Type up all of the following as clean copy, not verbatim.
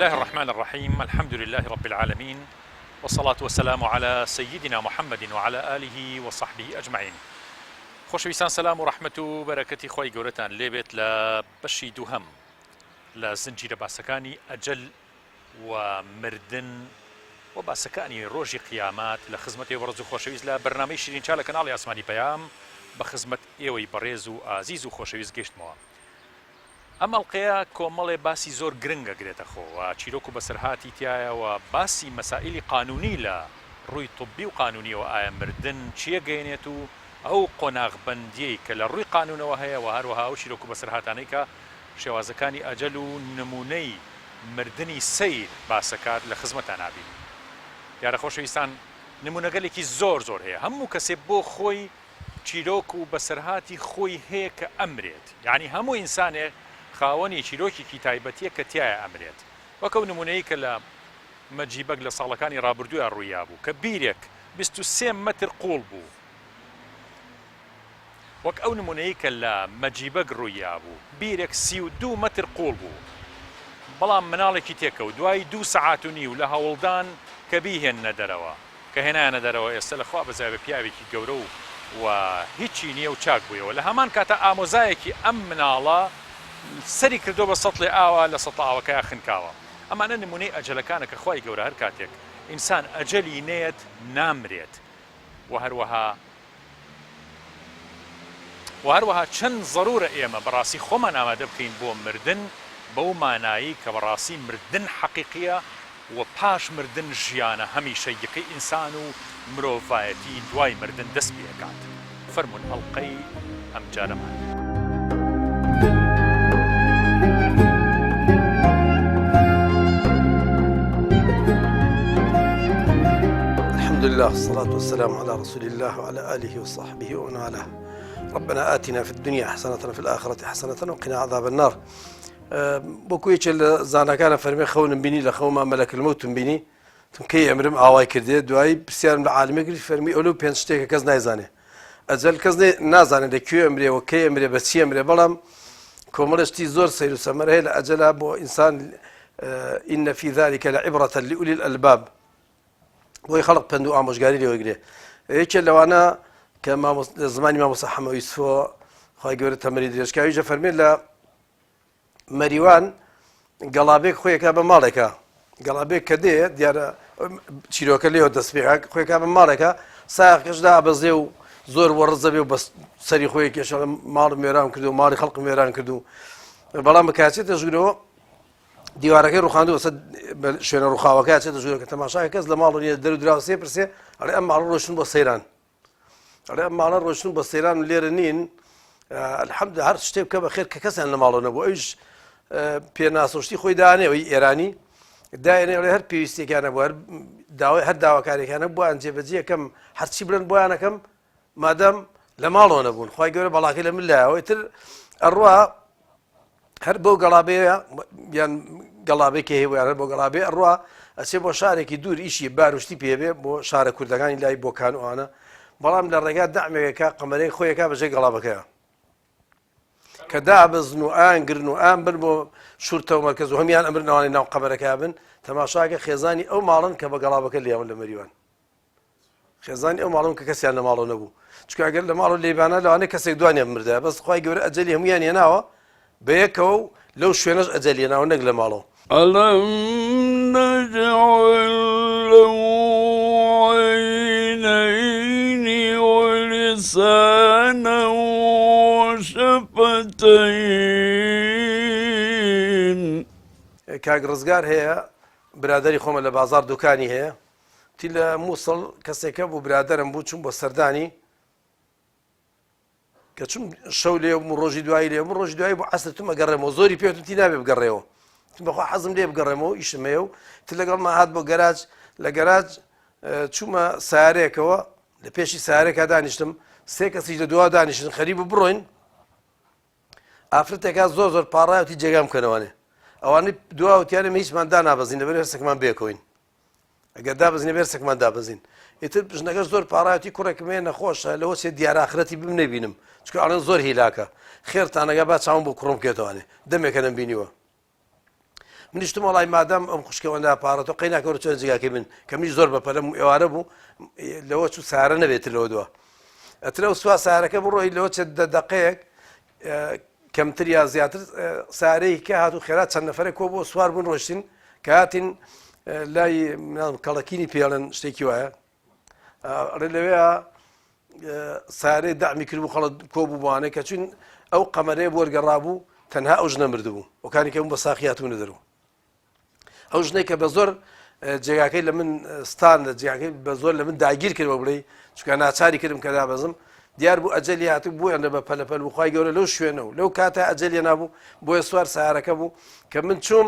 الله الرحمن الرحيم. الحمد لله رب العالمين، والصلاة والسلام على سيدنا محمد وعلى آله وصحبه أجمعين. خۆشەویستان، سەلام و ڕەحمەت و بەرەکەتی خۆی گەورەتان لێبێت لە بەشی دووهەم لە زنجیرە باسەکانی ئەجەل و مردن و باسەکانی ڕۆژی قیامات لە خزمەتی بەڕێز و خۆشەویست لە بەرنامەی شیرینچا لە کەناڵی ئاسمانی پەیام بە خزمەت ئێوەی بەڕێز و ئازیز و خۆشەویست گەیشتمەوە. ئەم ئەڵقەیە کۆمەڵێ باسی زۆر گرنگە گرێتە خۆ و چیرۆک و بەسەرهاتی تایە و باسی مەسائلی قانونی لە ڕووی طبی و قانونیەوە ئایا مردن چیە گەیەنێت و ئەو قۆناغبەندیەی کە لە ڕووی قانونەوە هەیە و هەروەها ئەو چیرۆک و بەسەرهاتانەی کە شێوازەکانی ئەجەل و نمونەی مردنی سەیر باسەکات لە خزمەتان نابین. دیارە خۆشەویستان، نمونەگەلێکی زۆر هەیە. هەموو کەسێک بۆ خۆی چیرۆک و بەسەرهاتی خۆی هەیە کە ئەمرێت، یعنی هەموو ئینسانێک خاوەنی چیرۆکێکی تایبەتیە کە تایە ئەمرێت. وەکەو نمونەیە کە لە مەجیبەک لە ساڵەکانی ڕابردووە ڕوویا بوو کە بیرێک 23 مەتر قوڵ بوو، وەک ئەو نمونەیە کە لە مەجیبەک ڕوویا بوو بیرێک 32 مەتر قوڵ بوو، بەڵام مناڵێکی تێکەوت دوای 2 سەعات و نیو لە هەوڵدان کە بیهێننە دەرەوە، کە هێنایانە دەرەوە. ئێستا لەخوا بەزای بە پیاوێکی گەورە و هیچی نییە و چاک بوویەوە. لە هەمان کاتە ئامۆزایەکی ئەم مناڵە سەری کردو بە سەتڵی ئاوا لە سەتڵ ئاوەکەی خنکاوە. ئەمانە نمونەی ئەجەلەکانە کە خوای گەورە هەر کاتێک ئینسان ئەجەلی نێت نامرێت و هەروەها چەند ضرورە ئێمە بەڕاستی خۆمان ئامادە بکەین بۆ مردن بەو مانایی کە بەڕاستی مردن حەقیقیە و پاش مردن ژیانە هەمیشە یەکەی ئینسان و مرۆڤایەتی دوای مردن دەست پێکات. فەرمون ئەڵقەی ئەم جارەمان. الحمد لله والصلاة والسلام على رسول الله وعلى آله وصحبه ومن والاه. ربنا آتنا في الدنيا حسنة وفي الآخرة حسنة وقنا عذاب النار. بۆکویەکێ لە زانەکانە فەرمێ خەونم بینی لە خەوما مەلەک المەوتم بینی تمکەی ئەمرم ئاوای کردێ، دوایی پرسیارم لە عالمێکری فەرمی ئەولو 5 شتێکە کەس نایزانێ. ئەجەل کەس نازانێت لەکوێ ئەمرێ و کەی ئەمرێ بە چی ئەمرێ، بەڵام کۆمەڵشتی زۆر سەیر و سەمەر هەیە لە ئەجەلا بۆ ئینسان. ئین فی ذلک لعبرة لأولی الألباب، بۆی خەڵق پند و ئامۆژگاری لێوەگرێ. یەکێ لەوانە کە زمانی مامۆستا حەمە یوسفۆ خوای گەورە تەمەنی درێژکاویژە فەرمێت لە مەریوان گەڵابێک خۆیەکە بە ماڵێکە، گەڵابێک کە دێ دیارە چیرۆکە لێەوە دەستپێک خۆیەکە بە ماڵێکە ساقشدا بەزێ و زۆر وەڕزە بێ و بە سەری خۆی کێشە ماڵم وێران کردو و ماڵی خەڵقم وێران کردو، بەڵام بەکاتێتە ژگرەوە دیوارەکەی ڕوخاندووە شوێنە ڕووخاوەکە چێتە ژوورە کە تەماشای کەس لە ماڵ نیە دەرو دراوە سێ پرسێ ئەڵێ ئەم ماڵە ڕۆشن بۆ سەیران، ئەڵێ ئەم ماڵە ڕۆشن بە سەیران و لێرە نین. الحەمد هەر شتێ بکە بە خێر کە کەسیان لە ماڵەوە نەبوو. ئەویش پێناسۆشتی خۆی دانێەوەی ئێرانی داێنێ هەر پێویستێکیانە بوو هەر داواکارێکانە بۆیان جێبەجێ یەکەم هەرچی برن بۆیانەکەم مادەم لە ماڵەوە نەبوون. خوای گەورە بەڵاکەی لە من لایەوەی تر ئەڕوا هەر بەو گەڵابەیە یان گەڵابێکی هەیە یان هەر بۆ گەڵابێ ئەڕوا ئەچێ بۆ شارێکی دوور ئیشی باروشتی پێبێ بۆ شارە کوردەکانی لای بۆکان وانە، بەڵام لە ڕێگا دەعمێکەکە قەمەرەی خۆیەکە بەژێ گەڵابەکەیە کە دابزن و ئاگرن و ئام بن بۆ شورتەوە مەرکەز و هەمیان ئەمرنەوانی ناو قەبەرەکە بن. تەماشاکە خێزانی ئەو ماڵن کە بە گەڵابەکە لێون لە مەریوان، خێزانی ئەو ماڵن کە کەسیان لە ماڵەوە نەبوو، چکە ئەگەر لە ماڵ و لێبانە لەوانەیە کەسێک دوانێ بمردە، بەس خوای گەورە ئەجەلی هەمویان هێناوە بەیەکەوە و لەو شوێنەش ئەجەلی هێناوە نەک لە ماڵەوە. ألم نجعل له عينين ولسانا وشفتين. کاک ڕزگار هەیە برادەری خۆمە لە بازار دوکانی هەیە، تی لە مووسڵ کەسێکە بوو برادەرم بوو چوون بۆ سەردانی کە چون شەو لێ ڕۆژی دوایی لێ ڕۆژی دوایی بۆ عەسرتم ئەگەڕێمەوە، زۆری پێوتم تی نابێ بگەڕێەوە، بەخوا حەزم لێ بگەڕێمەوە ئیشمەیە و تی لەگەڵما هات بۆ گەراج، لە گەراج چوومە سیارەیەکەوە لە پێشی سیارێکا دانیشتم، 3 کەسیش لە دوا دانیشتن خەریب بڕۆین، ئافرەتێکا زۆر پاڕایەتی جێگام بکەنەوەنێ، ئەوانەی دواوتیانە هیچمان دانابەزین لەبەر هێرسێکمان بێکەوەین، ئەگەر دابزینە بێرسێکمان دابەزین. ئیتر ژنەکە زۆر پاڕایەتی کوڕێکم هەیە نەخۆشە لەوە سێ دیارە ئاخرەتی بم نەبینم، چکە ئەڵێن زۆر هیلاکە، خێرتانەگە با چاوم بۆ کوڕم بکێتەوانێ دەمێکە نەمبینیوە. منیشتم وڵی مادام ئەم خوشکەوە ناپارەتەوە قەی ناکەوە چۆن جگاکەی من کە منیش زۆر بەپەرم ئێوارە بوو لەوە چوو سارە نەبێت لەوە دووە ئەترە سووا سارەکە بڕۆی لەوە چ دەقەیەک کەمتر یا زیاتر سارەی کە هاتو خێرات چەند نەفرە کۆ بۆ سوار بوون ڕۆشتین کە هاتین لای کەڵەکینی پێڵەن شتێکی وایە لەوەیە سارەی دامی کردبوو خەڵە کۆ بووانێ کە چون ئەو قەمەرەیە بۆ وەرگەڕابوو تەنها ئەو ژنە مردبوو وەکانی کە بە ساخیاتونە دەرەوە ئەو ژنەی کە بە زۆر جێگاکەی لە من ستان لە جێگاکەی بە زۆر لە من داگیر کردەوە بڵێ چکە ناچاری کردم کە دابەزم دیار بوو ئەجەلی هاتوو بووە لە بە پەلەپەل بخوای گەورە لەو شوێنەوە لەو کاتە ئەجەلیە نابوو بۆیە سوار سارەکە بوو کە من چوم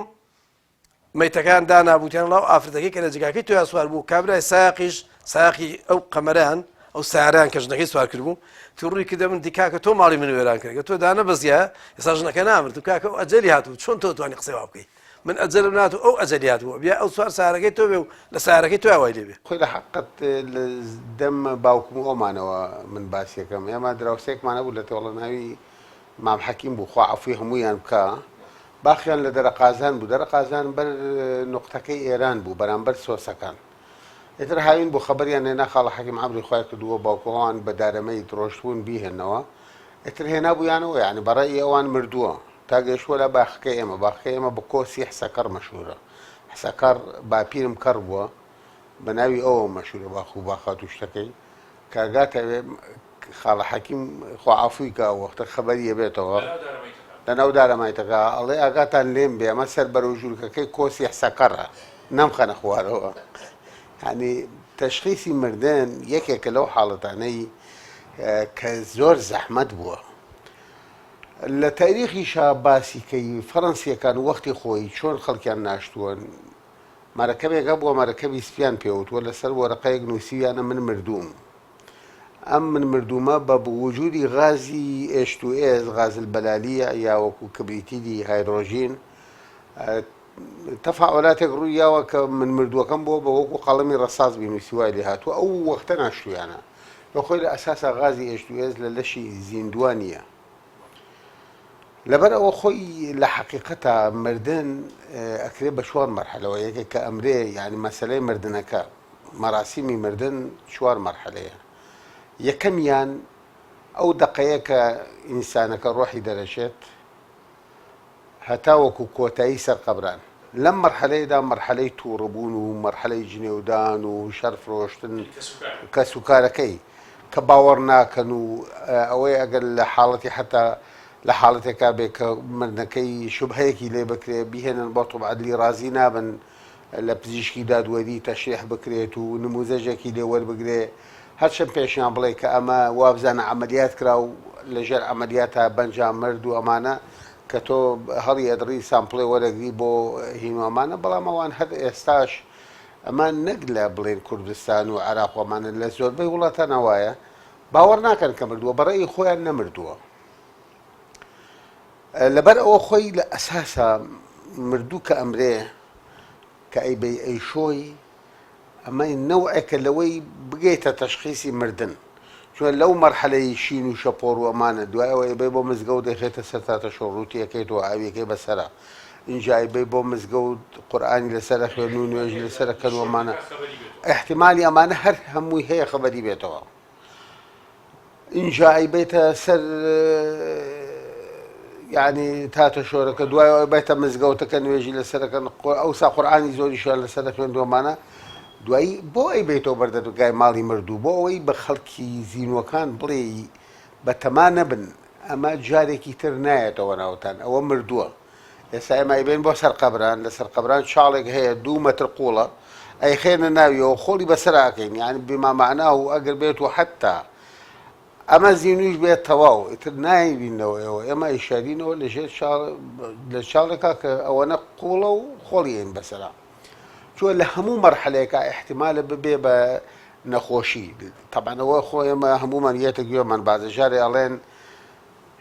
مەیتەکان دانابووتیان ڵاو ئافرەتەکەی کە لە جگاکەی تویا سوار بوو کابرای ساقیش ساقی ئەو قەمەران ئەو ساران کە ژنەکەی سوار کردبوو توڕووی کردە من دیکاکە تۆ ماڵی من وێران کرد کە تۆ دانە بەزیە ئێستا ژنەکە نامرد و کاکە ئەو ئەجەلی هاتوو چۆن تۆ توانی قسەی وا بکەی من ئەجەلم ناتوو ئەو ئەجەلی هاتووە بیا ئەو سوار سارەکەی تۆ بێ و لە سارەکەی تویا وای لێبێ خۆی لە حقت دەم باوکم ئەومانەوە من باسیەکەم ئێمە دراوسێکمانە بوو لە تێوەڵە ناوی مام حەکیم بوو خوا عەفوی هەموویان بکە باخیان لە دەرە قازان بوو دەرە قازان بەر نقطەکەی ئێران بوو بەرامبەر سۆسەکان ئێتر هاوین بۆ خەبەریان هێنا خاڵە حەکیم عەمری خوای کردووە باوکەوان بە دارەمەی درۆشتبوون بیهێنەوە ئێتر هێنا بوویانەوە یعنی بەڕێی ئەوان مردووە تا گەیشتووە لە باخەکەی ئێمە بە کۆسی حسەکەڕ مەشهورە حسەکەڕ باپیرم کەڕ بووە بە ناوی ئەوە مەشهورە باخ و باخات و شتەکەی کاگاتە خاڵە حەکیم خوا عەفوی کە وەختە خەبەریە بێتەوە لەناو دارەمایتەکە ئەڵێ ئاگاتان لێم بێ ئەمە سەر بەرەو ژوورکەکەی کۆسی حسەکەڕە نەمخەنە خوارەوە یعنی تەشخیصی مردن یەکێکە لەو حاڵەتانەی کە زۆر زەحمەت بووە لە تاریخیشا باسیکەی فەڕەنسیەکان وەختی خۆی چۆن خەڵکیان ناشتووە مارەکەمێکە بووە مارەکەمی سپیان پێوتووە لەسەر وەرەقەیەک نووسیویانە من مردووم ئەم من مردومە بە بوجودی غازی H2S غاز البەلالیە یا وەکو کبریتیدی هایدرۆژین تەفاعولاتێک ڕوویاوە کە من مردووەکەم بۆ بە وەکو قەڵەمی ڕەساس بینویسیوای لێ هاتووە ئەو وەختە ناشتویانە بە خۆی لە ئەساسە غازی H2S لە لەشی زیندوانیە لەبەر ئەوە خۆی لە حەقیقەتە مردن ئەکرێ بە چوار مەرحەلەوە یەکێک کە ئەمرێ یعنی مەسەلەی مردنەکە مەراسیمی مردن چوار مەرحەلەیە یەکەمیان ئەو دەقەیە کە ئینسانەکە ڕۆحی دەرەچێت هەتا وەکو کۆتایی سەرقەبران لەم مەرحەلەیەدا مەرحەلەی تووڕبوون و مەرحەلەی جنێودان و شەرفرۆشتن کە سوکارەکەی کە باوەڕ ناکەن و ئەوەی ئەگەر لە حاڵەتی حتا لە حاڵەتێکا بێ کە مردنەکەی شوبهەیەکی لێ بکرێ بیهێنن بۆ توبعەدلی ڕازی نابن لە پزیشکی دادوەری تەشریح بکرێت و نموزەژێکی لێ وەربگرێ هەرچەند پێشیان بڵێ کە ئەمە وابزانە عەمەلیات کرا و لەژێر عەمەلیاتە بەنجام مرد و ئەمانە کە تۆ هەڵی ئەدڕی سامپڵێ وەرەگری بۆ هینوەمانە بەڵام ئەوان هەر ئێستاش ئەمان نەک لە بڵێن کوردستان و عێراق وەمانە لە زۆربەی وڵاتانە وایە باوەڕ ناکەن کە مردووە بەڕێی خۆیان نەمردووە لەبەر ئەوە خۆی لە ئەساسە مردوو کە ئەمرێ کە ئەیبەی ئەیشۆی ئەمە نەوعێکە لەوەی بگەیتە تەشخیصی مردن چون لەو مەرحەلەی شین و شەپۆڕ و ئەمانە دوایەوە ئەیبەی بۆ مزگەوت دەخێتە سەر تاتە شۆڕووتی ئەەکەیتەوە ئاویەکەی بەسەرە اینجا ئەیبەی بۆ مزگەوت قورئانی لەسەر خوێن و نوێژی لەسەر کەن و ئەمانە احتیمالی ئەمانە هەر هەمووی هەیە خەبەری بێتەوە اینجا ئەیبێتە سەر یعنی تاتە شۆرەکە دوایەوە بێتە مزگەوتەکە نوێژی لەسەرەکەن ئەوسا قورئانی زۆریشیان لەسەر خوێندووەمانە دوایی بۆ ئەی بێتەوە بەردەگای ماڵی مردوو بۆ ئەوەی بە خەڵکی زیینوەکان بڵێ بە تەما نەبن ئەمە جارێکی تر نایەتەوە ناوتان ئەوە مردووە ئێستا ئێمە ئەیبێن بۆ سەرقەبران لە سەرقەبران چاڵێک هەیە 2 مەتر قوڵە ئەیخێنە ناویەوە خۆڵی بەسەراکەین یعنی بما معناه و ئەگەر بێت و حتا ئەمە زیینویش بێت تەواو ئیتر نایبینەوە ئێوە ئێمە ئیشارینەوە لەژێر لە چاڵێکا کە ئەوەنە قوڵە و خۆڵیین بەسەرا چوە لە هەموو مەرحەلەیەکە احتیمالە ببێ بە نەخۆشی تەبانەوە خۆ ئێمە هەمومان یەتە گوێمان بازە ژارێ ئەڵێن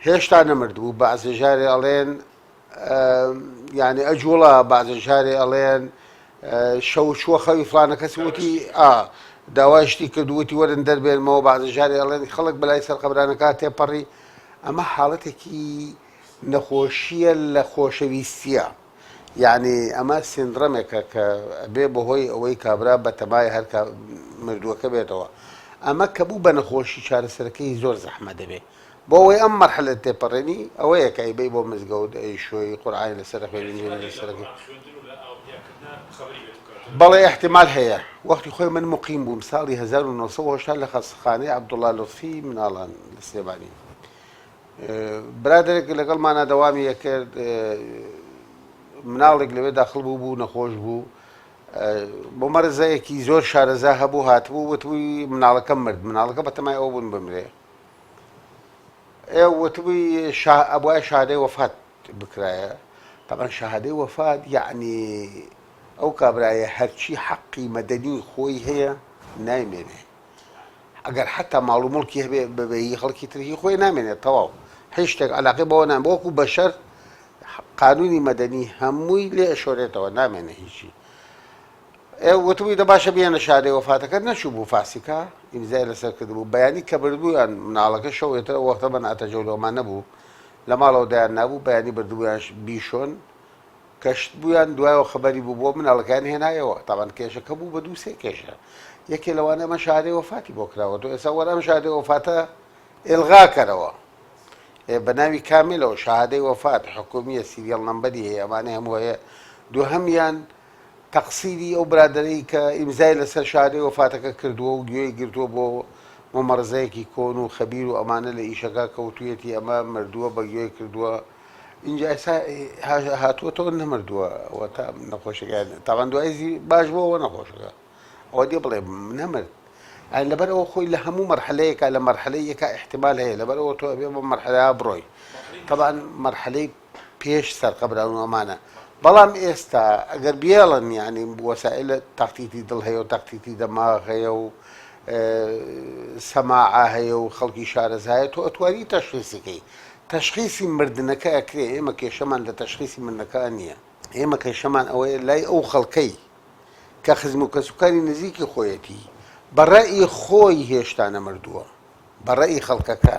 هێشتا نەمردبوو بازە ژارێ ئەڵێن یعنی ئەجوڵە بازە ژارێ ئەڵێن شەو چووە خەوی فلانە کەسی وتی داوای شتی کردووەتی وەرن دەربێنمەوە بازە ژارێ ئەڵێن خەڵک بەلای سەرقەبرانەکە تێپەڕی ئەمە حاڵەتێکی نەخۆشیە لە خۆشەویستیە یعنی ئەمە سندڕەمێکە کە بێ بەهۆی ئەوەی کابرا بە تەمای هەر مردووەکە بێتەوە ئەمە کە بوو بە نەخۆشی چارەسەرەکەی زۆر زەحمە دەبێت بۆ ئەوەی ئەم مەرحلە تێپەڕێنی ئەوەیە کە ئەیبەی بۆ مزگەوت ئەی شوۆی قورعانی لەسەر خوێندنی لەسەرەکەی بەڵێ احتیمال هەیە وەختی خۆی من مقیم بووم ساڵی 1970 لە خەستەخانەی عەبدوڵڵا لوتفی مناڵان لە سلێمانی برادێک لەگەڵمانە دەوامی یەکرد مناڵێک لەوێ داخڵ بوو نەخۆش بوو بۆ مەرزەیەکی زۆر شارەزا هەبوو هاتبوو وتبووی مناڵەکەم مرد مناڵەکە بە تەمای ئەوە بوون بمرێ وتبووی ئەبوایە شادەی وەفات بکرایە طبعا شهادەی وەفات یعنی ئەو کابرایە هەرچی حەقی مەدەنی خۆی هەیە نایمێنێ ئەگەر حتا ماڵ و مڵکی هەبێ بەبێی خەڵکی تری خۆی نامێنێت تەواو هیچ شتێک عەلاقەی بەوە نام بۆکو بەشەر قانونی مەدەنی هەمووی لێ ئەشۆرێتەوە نامێنێ هیچی وتبووی دە باشە بێنە شادەی وەفاتەکە نەچوو بوو فاسیکا ئیمزای لەسەر کردبوو بەیانی کە بردبوویان مناڵەکە شەوێتەوە وەختە بە ناتەجەولۆمان نەبوو لە ماڵەوە دایان نابوو بەیانی بردبوویان بیشۆن کەشت بوویان دوایەوە خەبەری بوو بۆ مناڵەکان هێنایەوە تاوان کێشەکە بوو بە دوو سێ کێشە یەکێ لەوانە ئەمە شادەی وەفاتی بۆ کراوە تۆ ئێستا وەرە ئەم شادەی وەفاتە ئێلغا کەرەوە بە ناوی کاملەوە شهادەی وەفات حکومیە سیریەڵ نەمبەری هەیە ئەمانە هەموو هەیە دووهەمیان تەقسیری ئەو برادەرەی کە ئیمزای لەسەر شادەی وەفاتەکە کردووە و گوێی گرتووە بۆ مەمەرزەیەکی کۆن و خەبیر و ئەمانە لە ئیشەکە کەوتویەتی ئەمە مردووە بە گوێی کردووە اینجا ئێستا هاتووەتەوە نەمردووە ئەوە تا نەخۆشەکان تاوان دوایزی باش بۆەوە نەخۆشەکە ئەوە دێ بڵێ نەمرد لەبەرەوە خۆی لە هەموو مەرحلەیەکە لە مەرحلەی یەکە احتیمال هەیە لەبەرەوە تۆ ئەبێ بە مەرحلەیە بڕۆی طبعا مەرحلەی پێش سەرقەبران و ئەمانە بەڵام ئێستا ئەگەر بێڵن یعنی وەسائلە تەختیتی دڵ هەیە و تەختیتی دەماغ هەیە و سەماعە هەیە و خەڵکی شارەزایە تۆ ئەتوانی تەشخیصەکەی تەشخیصی مردنەکە ئەکرێ ئێمە کێشەمان لە تەشخیصی مردنەکە نییە ئێمە کێشەمان ئەوەیە لای ئەو خەڵکەی کە خزم و کەسوکاری نزیکی خۆیەتی بەڕێی خۆی هێشتا نەمردووە بەڕێی خەڵکەکە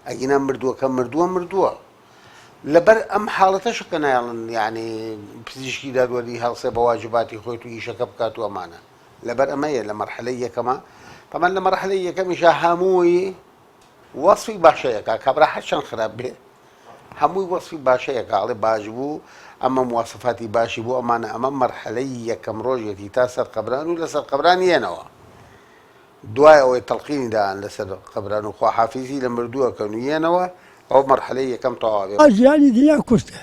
ئەگینا مردووە لەبەر ئەم حاڵەتەشەکە نایڵن یعنی پزیشکی دادوەری هەڵسێ بە واجباتی خۆیت و ئیشەکە بکات و ئەمانە لەبەر ئەمەیە لە مەرحلەی یەکەمە طبعا لە مەرحلەی یەکەمیشە هەمووی وەصفی باشەیەکە کابرا هەرچەند خراپ بێ هەمووی وەصفی باشەیەکە ئاڵێ باش بوو ئەمە مواسفاتی باشی بوو ئەمانە ئەمە مەرحلەی یەکەم ڕۆژێتی تا سەرقەبران و لەسەر قەبران یێنەوە دوای ئەوەی تەڵقینی دایان لەسەر قەبران و خواحافیزی لە مردووەکەن و یێنەوە ئەو مەرحلەی یەکەم تەواو بێ ژیانی دنیا کوشتە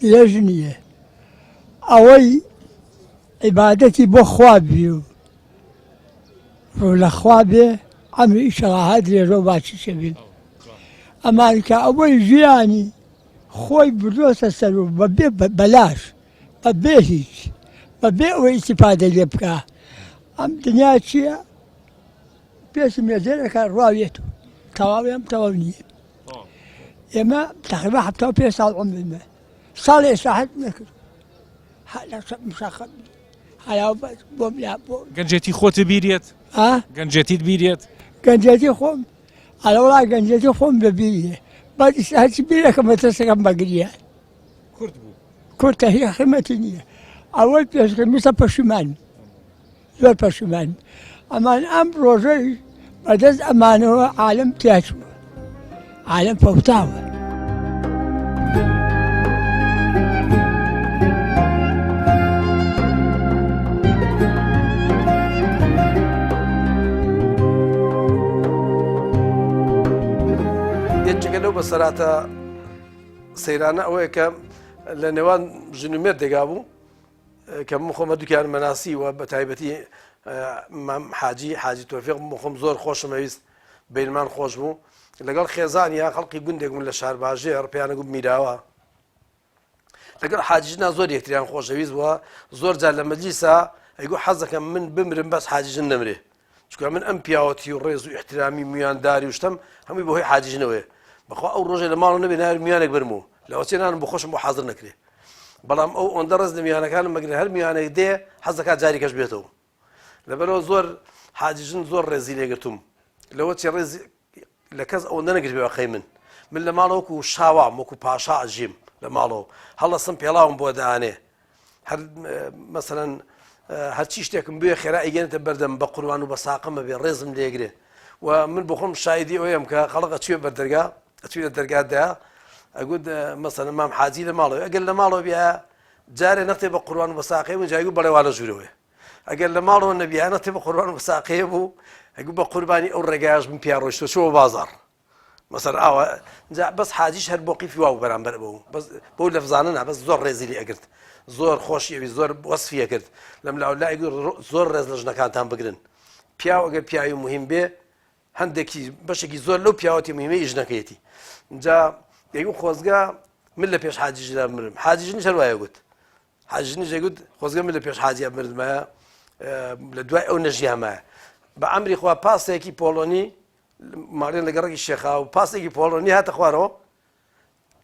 درێژ نییە ئەوەی عیبادەتی بۆ خوا بی و ڕوو لە خوا بێ ئەمری ئیشەڵاها درێژە و باچیشە بین ئەمان کە ئەوەی ژیانی خۆی بردۆتە سەر و بەبێ بەلاش بەبێ هیچ بەبێ ئەوەی ئیستیفادە لێ بکە ئەم دنیا چییە پێشم مێزێرەکە ڕاوێت و تەواوی ئەم تەواو نییە ئێمە تقریبا 75 ساڵ عمرمە ساڵی ئێساحەت نەکرد مشاخەت هەیا بۆم بۆ گەنجێتی خۆت بیرێت گەنجێتیت بیرێت گەنجێتی خۆم ئەلە وڵا گەنجێتی خۆم بەبیریە بعد هەرچی بیرەکە مەترسەکەم بەگریە کورد بوو کورتە هیچ قیمەتی نییە ئەوەی پێشکەمیسە پەشیمان زۆر پەشیمان ئەمان ئەم ڕۆژەی بەدەست ئەمانەوە عالم تیاچووە عالم فەوتاوە یەکێکە لەو بەسەراتە سەیرانە ئەوەیە کە لە نێوان ژنومێر دەگا بوو کە من خۆمە دووکیان مەناسی و بە تایبەتی حاجی تۆفیق خۆم زۆر خۆشم ئەویست بینمان خۆش بوو لەگەڵ خێزانیا خەڵقی گوندێک بوون لە شارباژێر پێیانە گوت میراوە لەگەڵ حاجیژنا زۆر یەکتریان خۆشەویست بووە زۆر جار لە مەجلیسا ئەیگو حەز دەکەم من بمرم بەس حاجیژن نەمرێ چونکە من ئەم پیاوەتی و ڕێز و احترامی میوانداری و شتم هەمووی بەهۆی حاجیژنەوەیە بەخوا ئەو ڕۆژێ لە ماڵ نەبێ ناوی میوانێک برمەوە لەوەچێ نانم بۆ خۆشم بۆ حاضر نەکرێ بەڵام ئەو ئەوەندە ڕێز لە میوانەکانم مەگرێ هەر میوانێک دێ حەز دەکات جاری کەش بێتەوە لەبەرەوە زۆر حاجیژن زۆر ڕێزی لێگرتوم لەوە چێ ڕێز لە کەس ئەوەندە نەگرت بێ بەخەی من لە ماڵ وەکو شاوام وەکو پاشا ئەژیم لە ماڵەوە هەڵەسم پێڵاوم بۆ دانێ هەر مەسەرەن هەرچی شتێکم بێ خێرا ئیگەنێتە بەردەم بە قوربان و بە ساقمە بێ ڕێزم لێگرێ و من بۆ خۆم شایدی ئەوەم کە خەڵق ئەچوێ بەردەرگا ئەچوێتە دەرگادایا ئەگوت مەسەرەن مام حاجی لە ماڵەوە ئەگەر لە ماڵەوە بیا جارێ نەختێ بە قوربان و بە ساقی و جایگو بەڵێوا لە ژوورەوەی ئەگەر لە ماڵەوە نەبیە نەختێ بە قوربان و بە ساقیە بوو ئەگو بە قوربانی ئەو ڕێگایش من پیا ڕۆیشتۆ چۆ بازار مەسەر ئاوە بەس حاجیش هەر بۆ قیفی واو بەرامبەر بوو بۆ لەفزانە بەس زۆر ڕێزیلی ئەگرت زۆر خۆشیەوی زۆر وەسفیە کرد لەم لاولای زۆر ڕێز لە ژنەکانتان بگرن پیاو ئەگەر پیاوی مهم بێ هەندێکی بەشێکی زۆر لەو پیاوەتی مهمەی ژنەکەیەتی اینجا دەیگو خۆزگا من لە پێش حاجیژدا مرم حاجیژنی هەر وایە گوت حاجیژنی جێگوت خۆزگە من لە پێش حاجیا مردمایە لە دوای ئەو نەژیامایە بە ئەمری خوا پاسێکی پۆلۆنی ماڵێن لە گەڕێکی شێخا و پاسێکی پۆلۆنی هاتە خوارەوە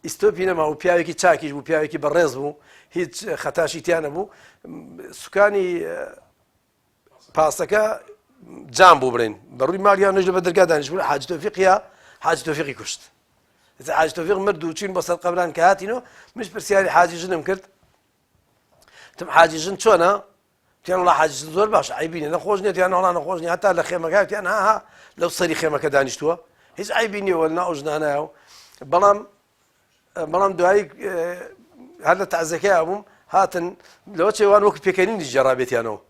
ئیسۆپی نەما و پیاوێکی چاکیش بوو پیاوێکی بەڕێز بوو هیچ خەتاشی تیانە بوو سوکانی پاسەکە جام بوو برین بەڕووی ماڵیان نەژ لە بە دەرگا دانیش بوو حاجی تۆفیقیا حاجی تۆفیقی کوشت حاجی تۆفیق مرد و چین بۆ سەر قەبران کە هاتینەوە مش پرسیاری حاجی ژنم کرد تم حاجی ژن چۆنە تیان وڵا حاجی ژن زۆر باشە عیبی نیە نەخۆش نیە تیان وڵا نەخۆش نیە هەتا لە خێمەکە تیان ها لەو سەری خێمەکە دانیشتووە هیچ عیبی نیە وەلا ئەو ژنانایە بەڵام دوایی هەر لە تەعزیەکەی بووم هاتن لەوە چێوان وەکو پێکەنینی جێڕابێتیانەوە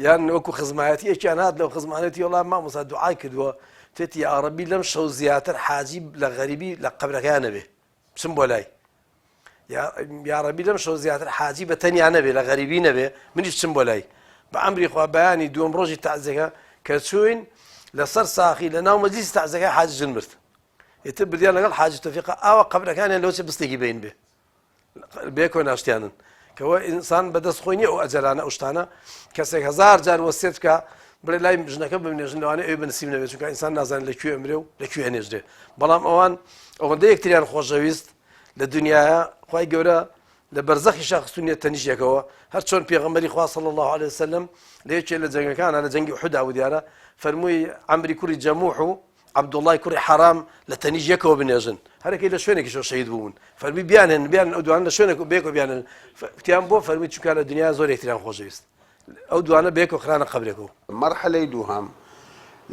یان وەکو خزمایەتی یەکیان هات لەو خزمانەتی وەڵام مامۆستا دوعای کردووە تێتی یا عەرەبی لەم شەو زیاتر حاجی لە غەریبی لە قەبرەکەیان نەبێ بچم بۆ لای یا عەرەبی لەم شەو زیاتر حاجی بە تەنیا نەبێ لە غەریبی نەبێ منیش بچم بۆ لای بە ئەمری خوا بەیانی دووەم ڕۆژی تەعزیەکە کە چوین لەسەر ساقی لە ناو مەجلیسی تەعزیەکە حاجی ژن مرد ئیتر بردیان لەگەڵ حاجی تۆفیقە ئاوا قەبرەکانیان لەوچە بستێکی بین بێ بێکۆ ناشتیانن کەەوە ئینسان بەدەست خۆی نییە ئەو ئەجەلانە ئەو شتانە کەسێک هەزار جار وەسیەت بکە بڵێ لای ژنەکە ببنێژن لەوانە ئەوێ بنسیم نەبێت چونکە ئینسان نازانێت لەکوێ ئەمرێ و لەکوێ هەنێژرێ بەڵام ئەوان ئەوەندە یەکتریان خۆشەویست لە دنیاە خوای گەورە لە بەرزەخی شاخستونیە تەنیشێکەوە هەر چۆن پێغەمبەری خوا صلی الله عليه وسلم لە یەکێ لە جەنگەکانە لە جەنگی ئوحود بوو دیارە فەرمووی عەمری کوڕی جەموح و عەبدوڵڵای کوڕی حەرام لە تەنیش یەکەوە بنێژن هەرێکی لە شوێنێکیشەوە شەهید بوون فەرمی بیانن ئەو دوانە لە شوێنێک بێکۆ بیانن وتیان بۆ فەرمی چونکە لە دنیا زۆر یەکتریان خۆشەویست ئەو دوانە بێکۆ خرانە قەبرێکەوە مەرحەلەی دووهەم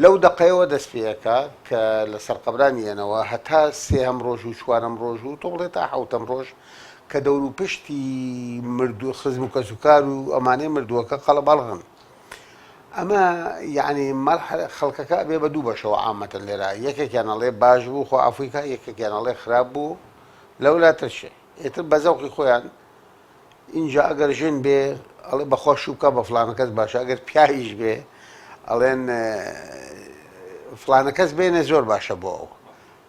لەو دقەیەوە دەست پێەکە کە لە سەر قەبرانیەنەوە هەتا سێهەم ڕۆژ و چوارەم ڕۆژ و تۆڵێت تا حەوتەم ڕۆژ کە دەور و پشتی مردوو خزم و کەسوکار و ئەمانەی مردووەکە قەڵە بەڵغن ئەمە یعنی خەڵکەکە بێ بە دوو بەشەوە عامەتەن لێرە یەکێکیان ئەڵێ باش بوو خۆ ئەفریقا یەکێکیان ئەڵێ خراپ بوو لەولاترشێ ئێتر بە زەوقی خۆیان اینجا ئەگەر ژن بێ ئەڵێ بەخۆ شوکە بە فلانە کەس باشە ئەگەر پیاویش بێ ئەڵێن فلانە کەس بێنێ زۆر باشە بۆ ئەو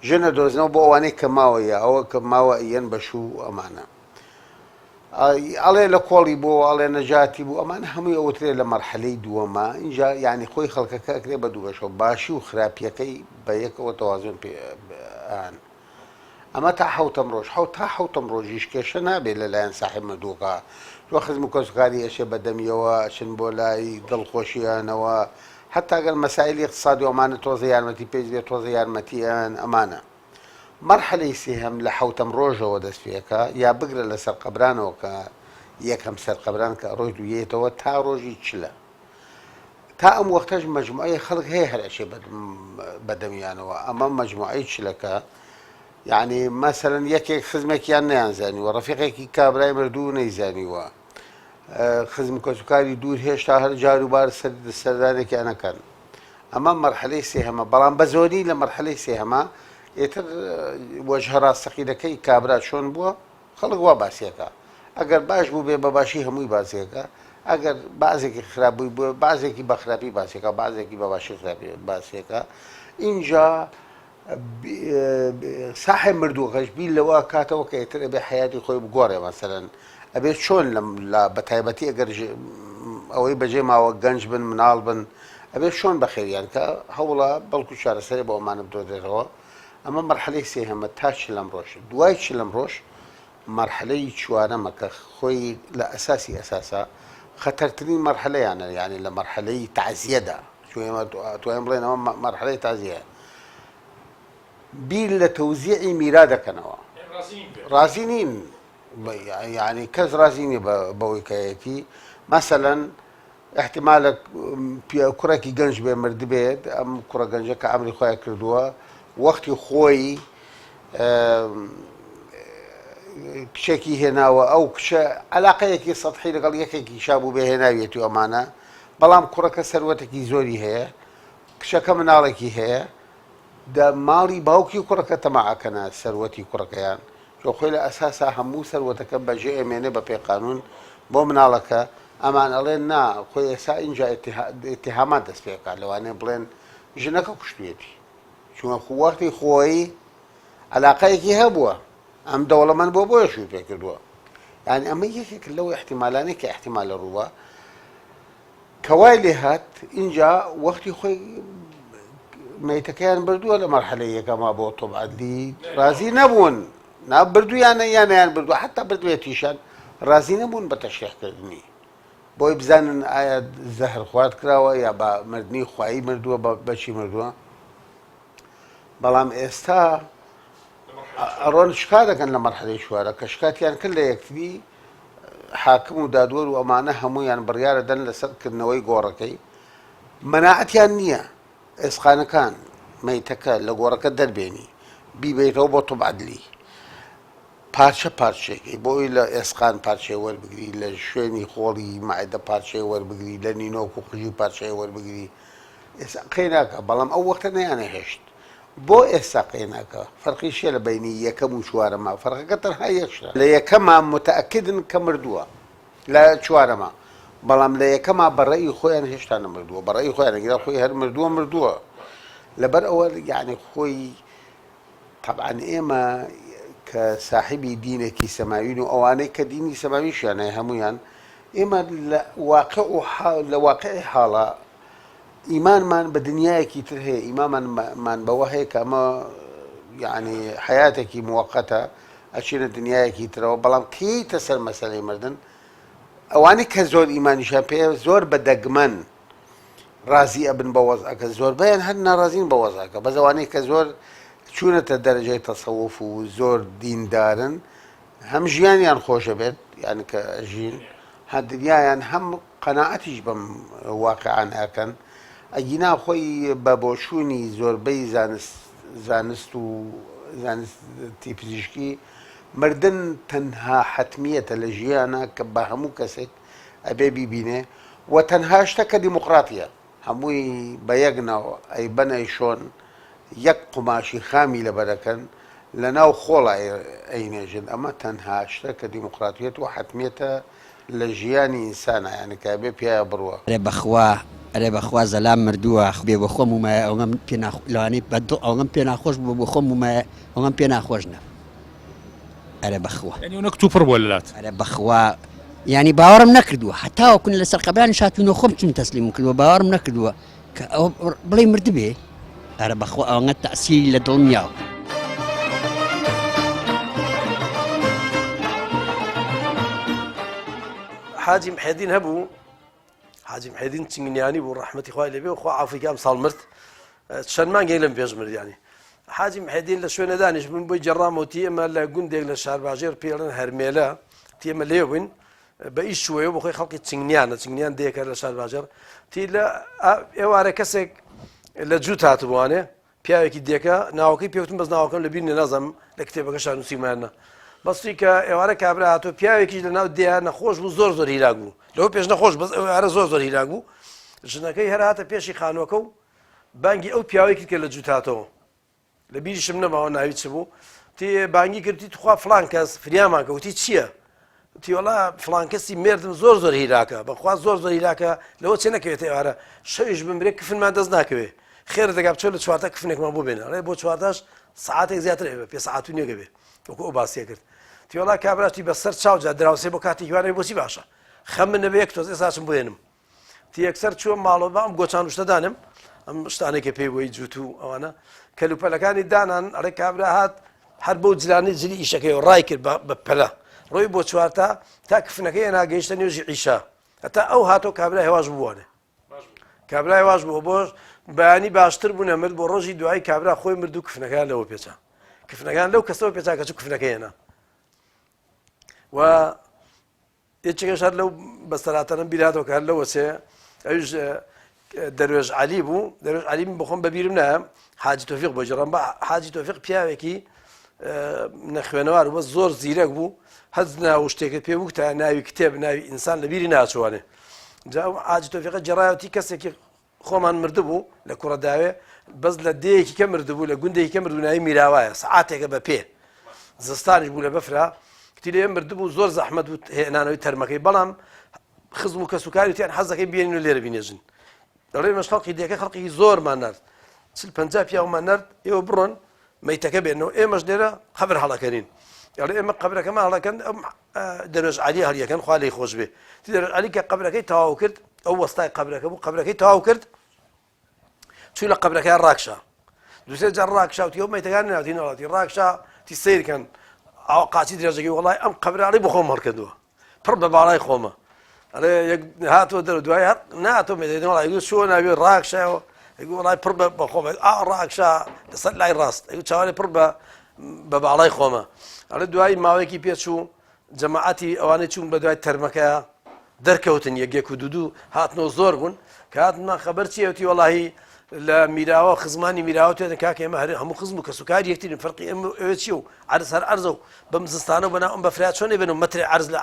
ژنە دۆزنەوە بۆ ئەوانەی کە ماوەیە ئەوە کە ماوە ئەیەن بەشوو ئەمانە ئەڵێ لە کۆڵی بۆ ئەڵێ نەجاتی بوو ئەمانە هەمووی ئەوترێ لە مەرحەلەی دووەمە اینجا یعنی خۆی خەڵکەکە ئەکرێ بە دوو بەشەوە باشی و خراپیەکەی بە یەکەوە تەوازن پێیان ئەمە تا حەوتەم ڕۆژ تا حەوتەم ڕۆژیش کێشە نابێت لەلایەن ساحب مردووەکە تۆ خزم و کەسوکاری ئەشێ بەدەمیەوە چن بۆ لای دڵخۆشییانەوە حتا گەر مەسائلی اقتصادی و ئەمانە تۆزە یارمەتی پێش بێت تۆزە یارمەتیان ئەمانە مەرحەلەی سێهەم لە حەوتەم ڕۆژەوە دەست پێەکە یا بگرە لە سەر قەبرانەوە کە یەکەم سەر قەبران کە ڕۆژ دوویێتەوە تا ڕۆژی چلە تا ئەم وەختەش مەجموعەی خەڵک هەیە هەر ئەشێ بەدەمیانەوە ئەمە مەجموعەی چلەکە یعنی مەسەرەن یەکێک خزمێکیان نەیانزانیوە ڕەفیقێکی کابرای مردوو نەیزانیوە خزم کەسوکاری دوور هێشتا هەر جاروبار سەردانێکیانەکەن ئەمە مەرحەلەی سێهەمە بەڵام بە زۆری لە مەرحەلەی سێهەمە ئێتر وەجهە ڕاستەقینەکەی کابرا چۆن بووە خەڵک وا باسیەکە ئەگەر باش بوو بێ بەباشی هەمووی باسیەکە ئەگەر بازێکی خراپبووی بووە بازێکی بە خراپی باسیەکە بازێکی بە باشی خراپی باسیەکە اینجا ساحب مردووەکەش بیر لەوە کاتەوە کە ئێتر ئەبێ حیاتی خۆی بگۆڕێ مەسەرەن ئەبێ چۆن لە بەتایبەتی ئەگەر ئەوەی بەجێ ماوە گەنج بن مناڵ بن ئەبێ چۆن بەخێریان کە هەوڵە بەڵکو چارەسەری بۆ ئەمانە بدۆدرێتەوە ئەمە مەرحەلەی سێهەمە تا چلەم ڕۆژ دوای چلەم ڕۆژ مەرحەلەی چوارەمە کە خۆی لە ئەساسی ئەساسا خەتەرترین مەرحەلەیانە یعنی لە مەرحەلەی تەعزیەدا توانین بڵێن ئەمە مەرحەلەی تەعزیە بیر لە تەوزیعی میرا دەکەنەوە ڕازی نین يعني کەس ڕازی نییە بەوەی کایەتی مەسەلەن احتیمالە کوڕێکی گەنج بێ مرد بێت ئەم کوڕە گەنجە کە ئەمری خۆیان کردووە وەختی خۆی کچێکی هێناوە ئەو کچە علاقەیەکی سەدحی لەگەڵ یەکێکی شابوو بێ هێناویەتی ئەمانە بەڵام کوڕەکە سەروەتێکی زۆری هەیە کچەکە مناڵێکی هەیە ماڵی باوکی کوڕەکە تەماعەکەنە سەروەتی کوڕەکەیان چۆ خۆی لە ئەساسا هەموو سەروەتەکە بەجێ ئەمێنێ بە پێقانون بۆ مناڵەکە ئەمان ئەڵێن نا خۆی ئێستا اینجا ئێتیهامات دەست پێکات لەوانێ بڵێن ژنەکە کوشتێتی چونکە وەختی خۆی علاقەیەکی هەبووە ئەم دەوڵەمەند بۆ بۆیە شووی پێ کردووە یعنی ئەمە یەکێک لەو احتیمالانەی کە احتیمال لە ڕووە کەوای لێ هات اینجا وەختی خۆی مەیتەکەیان بردووە لە مەرحەلەی یەکەما بۆ تۆبعەدلی ڕازی نەبوون بردویانە یانیان بردووە حتا بردوێتیشان ڕازی نەبوون بە تەشریحکردنی بۆی بزانن ئایا زەهر خوارد کراوە یا بە مردنی خوایی مردووە بەچی مردووە بەڵام ئێستا ئەڕۆن شکا دەکەن لە مەرحەلەی چوارە کە شکاتیان کرد لە یەکتری حاکم و دادوەر و ئەمانە هەموویان بڕیارە دەن لەسەرکردنەوەی گۆڕەکەی مەناعەتیان نییە ئێسقانەکان مەیتەکە لە گۆڕەکە دەربێنی بیبێتەوە بۆ تۆبعەدلی پارچە پارچێکی بۆی لە ئێسقان پارچەی وەربگری لە شوێنی خۆڵی مایدە پارچەی وەربگری لە نینۆک و قژی پارچەی وەربگری ئێستا قەی ناکە بەڵام ئەو وەختە نەیانە هێشت بۆ ئێستا قەی ناکە فەرقی شێ لە بینی یەکەم و چوارەما فەرقەکە تەنها یەکشە لە یەکەما متەئەکدن کە مردووە لە چوارەما بەڵام لە یەکەما بەڕێی خۆیان هێشتا نەمردووە بەڕێی خۆیان ئەگەر خۆی هەر مردووە لەبەر ئەوە یعنی خۆی طبعاً ئێمە کە ساحبی دینێکی سەماوین و ئەوانەی کە دینی سەماویشیانە هەمویان ئێمە لە واقعی حاڵە ئیمانمان بە دنیایەکی تر هەیە ئیمانمان بەوە هەیە کە ئەمە یعنی حیاتێکی موقەتە ئەچینە دنیایەکی ترەوە بەڵام کەیتە سەر مەسەلەی مردن ئەوانەی کە زۆر ئیمانیشان پێ زۆر بەدەگمەن ڕازی ئەبن بە وەزعەکە زۆربەیان هەر ناڕازین بە وەزعەکە بەس ئەوانەی کە زۆر چوونەتە دەرەجەی تەسەوف و زۆر دیندارن هەم ژیانیان خۆشە بێت یعنی کە ژین هەر دنیایان هەم قەناعەتیش بەم واقعان ئەکەن ئەگینا خۆی بە بۆچوونی زۆربەی زانست و زانستی پزیشکی مردن تەنها حتمیەتە لە ژیانە کە بە هەموو کەسێک ئەبێ بیبینێ و تەنها شتەکە دیموقراتیە هەمووی بە یەک ناو ئەی بەنەی شۆن یەک قماشی خامی لەبەرەکەن لە ناو خۆڵ ئەینێژن ئەمە تەنها شتە کە دیموقراتیەت و حتمیەتە لە ژیانی ئینسانە یعنی کە بێ پیاە بڕوە ئەرێ بەخوا زەلام مردووە بێ بە خۆم ومایە ئەوەم لەوانەی ئەوەم پێ ناخۆش بوو بۆ خۆم ومایە ئەوەم پێ ناخۆشنە ئەرێ بەخوا ینی ئەوە کتوپڕ بۆ لەلات ئەرێ بەخوا ینی باوەڕم نەکردووە هەتاوەکون لەسەر قەبرانی شاتوونە خۆم چون تەسلیم کردووە باوەڕم نەکردووە کە ئەوە بڵێ مردبێ ئەرە بەخوا ئەوەنە تەئسیری لە دڵنیاوە حاجی محێدین هەبوو حاجی محێدین چنگینیانی بوو ڕەحمەتی خوای لێبێ و خوا عەفوی ئەم ساڵ مرد چەند مانگێک لەم پێش مرد یانی حاجی محێدین لە شوێنە دانیش بوون بۆی جەڕامەوتی ئێمە لە گوندێک لە شارباژێر پێڵێن هەرمێلە تی ئێمە لێ بووین بە ئیش شوەیە بۆ خۆی خەڵکی چنگنیانە چنگنیان دەیەکە لە شارباژێر تی لە ئێوارە کەسێک لە جووت هاتبووانێ پیاوێکی دێکە ناوەکەی پێوتم بەس ناوەکەم لە بیر نەزانم لە کتێبەکەشان نووسیمانە بەستی کە ئێوارە کابرا هاتۆ پیاوێکیش لە ناو دێ نەخۆش بوو زۆر هیلاک بوو لەوە پێش نەخۆش بەس ئێوارە زۆر هیلاک بوو ژنەکەی هەر هاتە پێشی خانووەکە و بانگی ئەو پیاوێکی کە لە جووت هاتەوە لە بیریشم نەماوە ناوی چ بوو تی بانگی کردی توخوا فلان کەس فریامان کەوتی چییە؟ تی وەڵا فلان کەسی مێردم زۆر هیلاکە بەخوا زۆر هیلاکە لەوە چێ نەکەوێت ئێوارە شەویش بمرێ کفنمان دەست ناکەوێ خێر دەگا بچۆ لە چوارتە کفنێکمان بۆ بێنە ڕێ بۆ چواردەش سعاتێک زیاتر هەبێ پێ سعات و نییە بێ وەکو ئەو باسیە کرد تی وەڵا کابراتی بەسەر چاوجا دراوسێ بۆ کاتی هیوانەوەی بۆچی باشە خەم من نەبێ یەک تۆز ئێساشم بێنم تی یەکسەر چووە ماڵەوە بە ئەم گۆچان وشتە دانم ئەم شتانێکە پێی بۆی جووت و ئەوانە کەلوپەلەکانی دانان ئەڕێ کابرا هات هەر بەو جلانی جلی ئیشەکەی و ڕای کرد بە پەلە ڕۆی بۆ چوارتا تا کفنەکەی ناگەیشتە نوێژی عیشا هەتا ئەو هاتۆ کابرا هێواش بووانێ کابرا هێواش بووە بۆ بەیانی باشتر بوو نەمرد بۆ ڕۆژی دوای کابرا خۆی مرد و کفنەکان لەوە پێچە کفنەکان لەو کەسەوە پێچا کەچ کفنەکەی هێنا و یەکێکش هەر لەو بەسەراتەنم بیراتەوە کە هەر لەوە سێ ئەوش دەروێژ عەلی بوو. دەروێژ عەلی بخۆم بەبیرم نایە حاجی تۆفیق بۆ جێڕام بە حاجی تۆفیق پیاوێکی نەخوێنەوار بووە زۆر زیرەک بوو هەز ناو شتێکت پێ بوو تا ناوی کتێب ناوی ئینسان لە بیری ناچوانێ. جا حاجی تۆفیقە جێڕایەتی کەسێکی خۆمان مردبوو لە کوڕەداوێ بەس لە دەیەکی کە مردبوو لە گوندێکی کە مردبوو ناوی میراوایە سعاتێکە بە پێ زستانیش بوو لە بەفرا کتی لێ مردبوو زۆر زەحمەت بوو هێنانەوەی تەرمەکەی بەڵام خزم و کەسوکاریان حەزەکەی بێنین و لێرە بینێژن دەڵێ مەش خەڵقی دیەکە خەڵقی زۆرمان نرد چل 50 پیاومان نرد ئێوە بڕۆن مەیتەکە بێنەوە ئێمەش لێرە قەبر هەڵەکەرین یاڵێ ئێمە قەبرەکەمان هەڵەکەن دەروێژ عەلی هەڵیەکەن خوا لێی خۆش بێ دەروێژ عەلی کە قەبرەکەی تەواو کرد ئەو وەستای قەبرەکە بوو قەبرەکەی تەواو کرد چووی لە قەبرەکەیان ڕاکشا دووسێ جار ڕاکشاوتی ئەو مەیتەکان ناوتی نەڵاتی ڕاکشا تی سیرکەن ئەو قاچی درێژەکەی وەڵای ئەم قەبرانەی بۆ خۆم هەڵکردووە پڕ بە باڵای خۆمە ئەڵێ یەک هاتووە دەرەوە دوای هەر ناتۆ مێدەی وەڵای شۆ ناوێ ڕاکشایەوە وڵای پڕ بە خۆمە ڕاکشا لەسەر لای ڕاست چاوانێ پڕ بە باڵای خۆمە ئەڵێ دوای ماوەیەکی پێچوو جەماعەتی ئەوانەی چوون بە دوای تەرمەکەیە دەرکەوتن یەکێک و دوو هاتنەوە زۆر بوون کە هاتمان خەبەر چیەوتی وەڵاهی لە میراوە خزمانی میراوە توێتن کاکە ئێمە هەموو خزم و کەسوکاری یەکترین فەرقی ئێوە چی و عەرز هەر عەرزە و بەم زستانە بەناو ئەم بەفرات چۆنێ بێن و مەترێ عەرز لە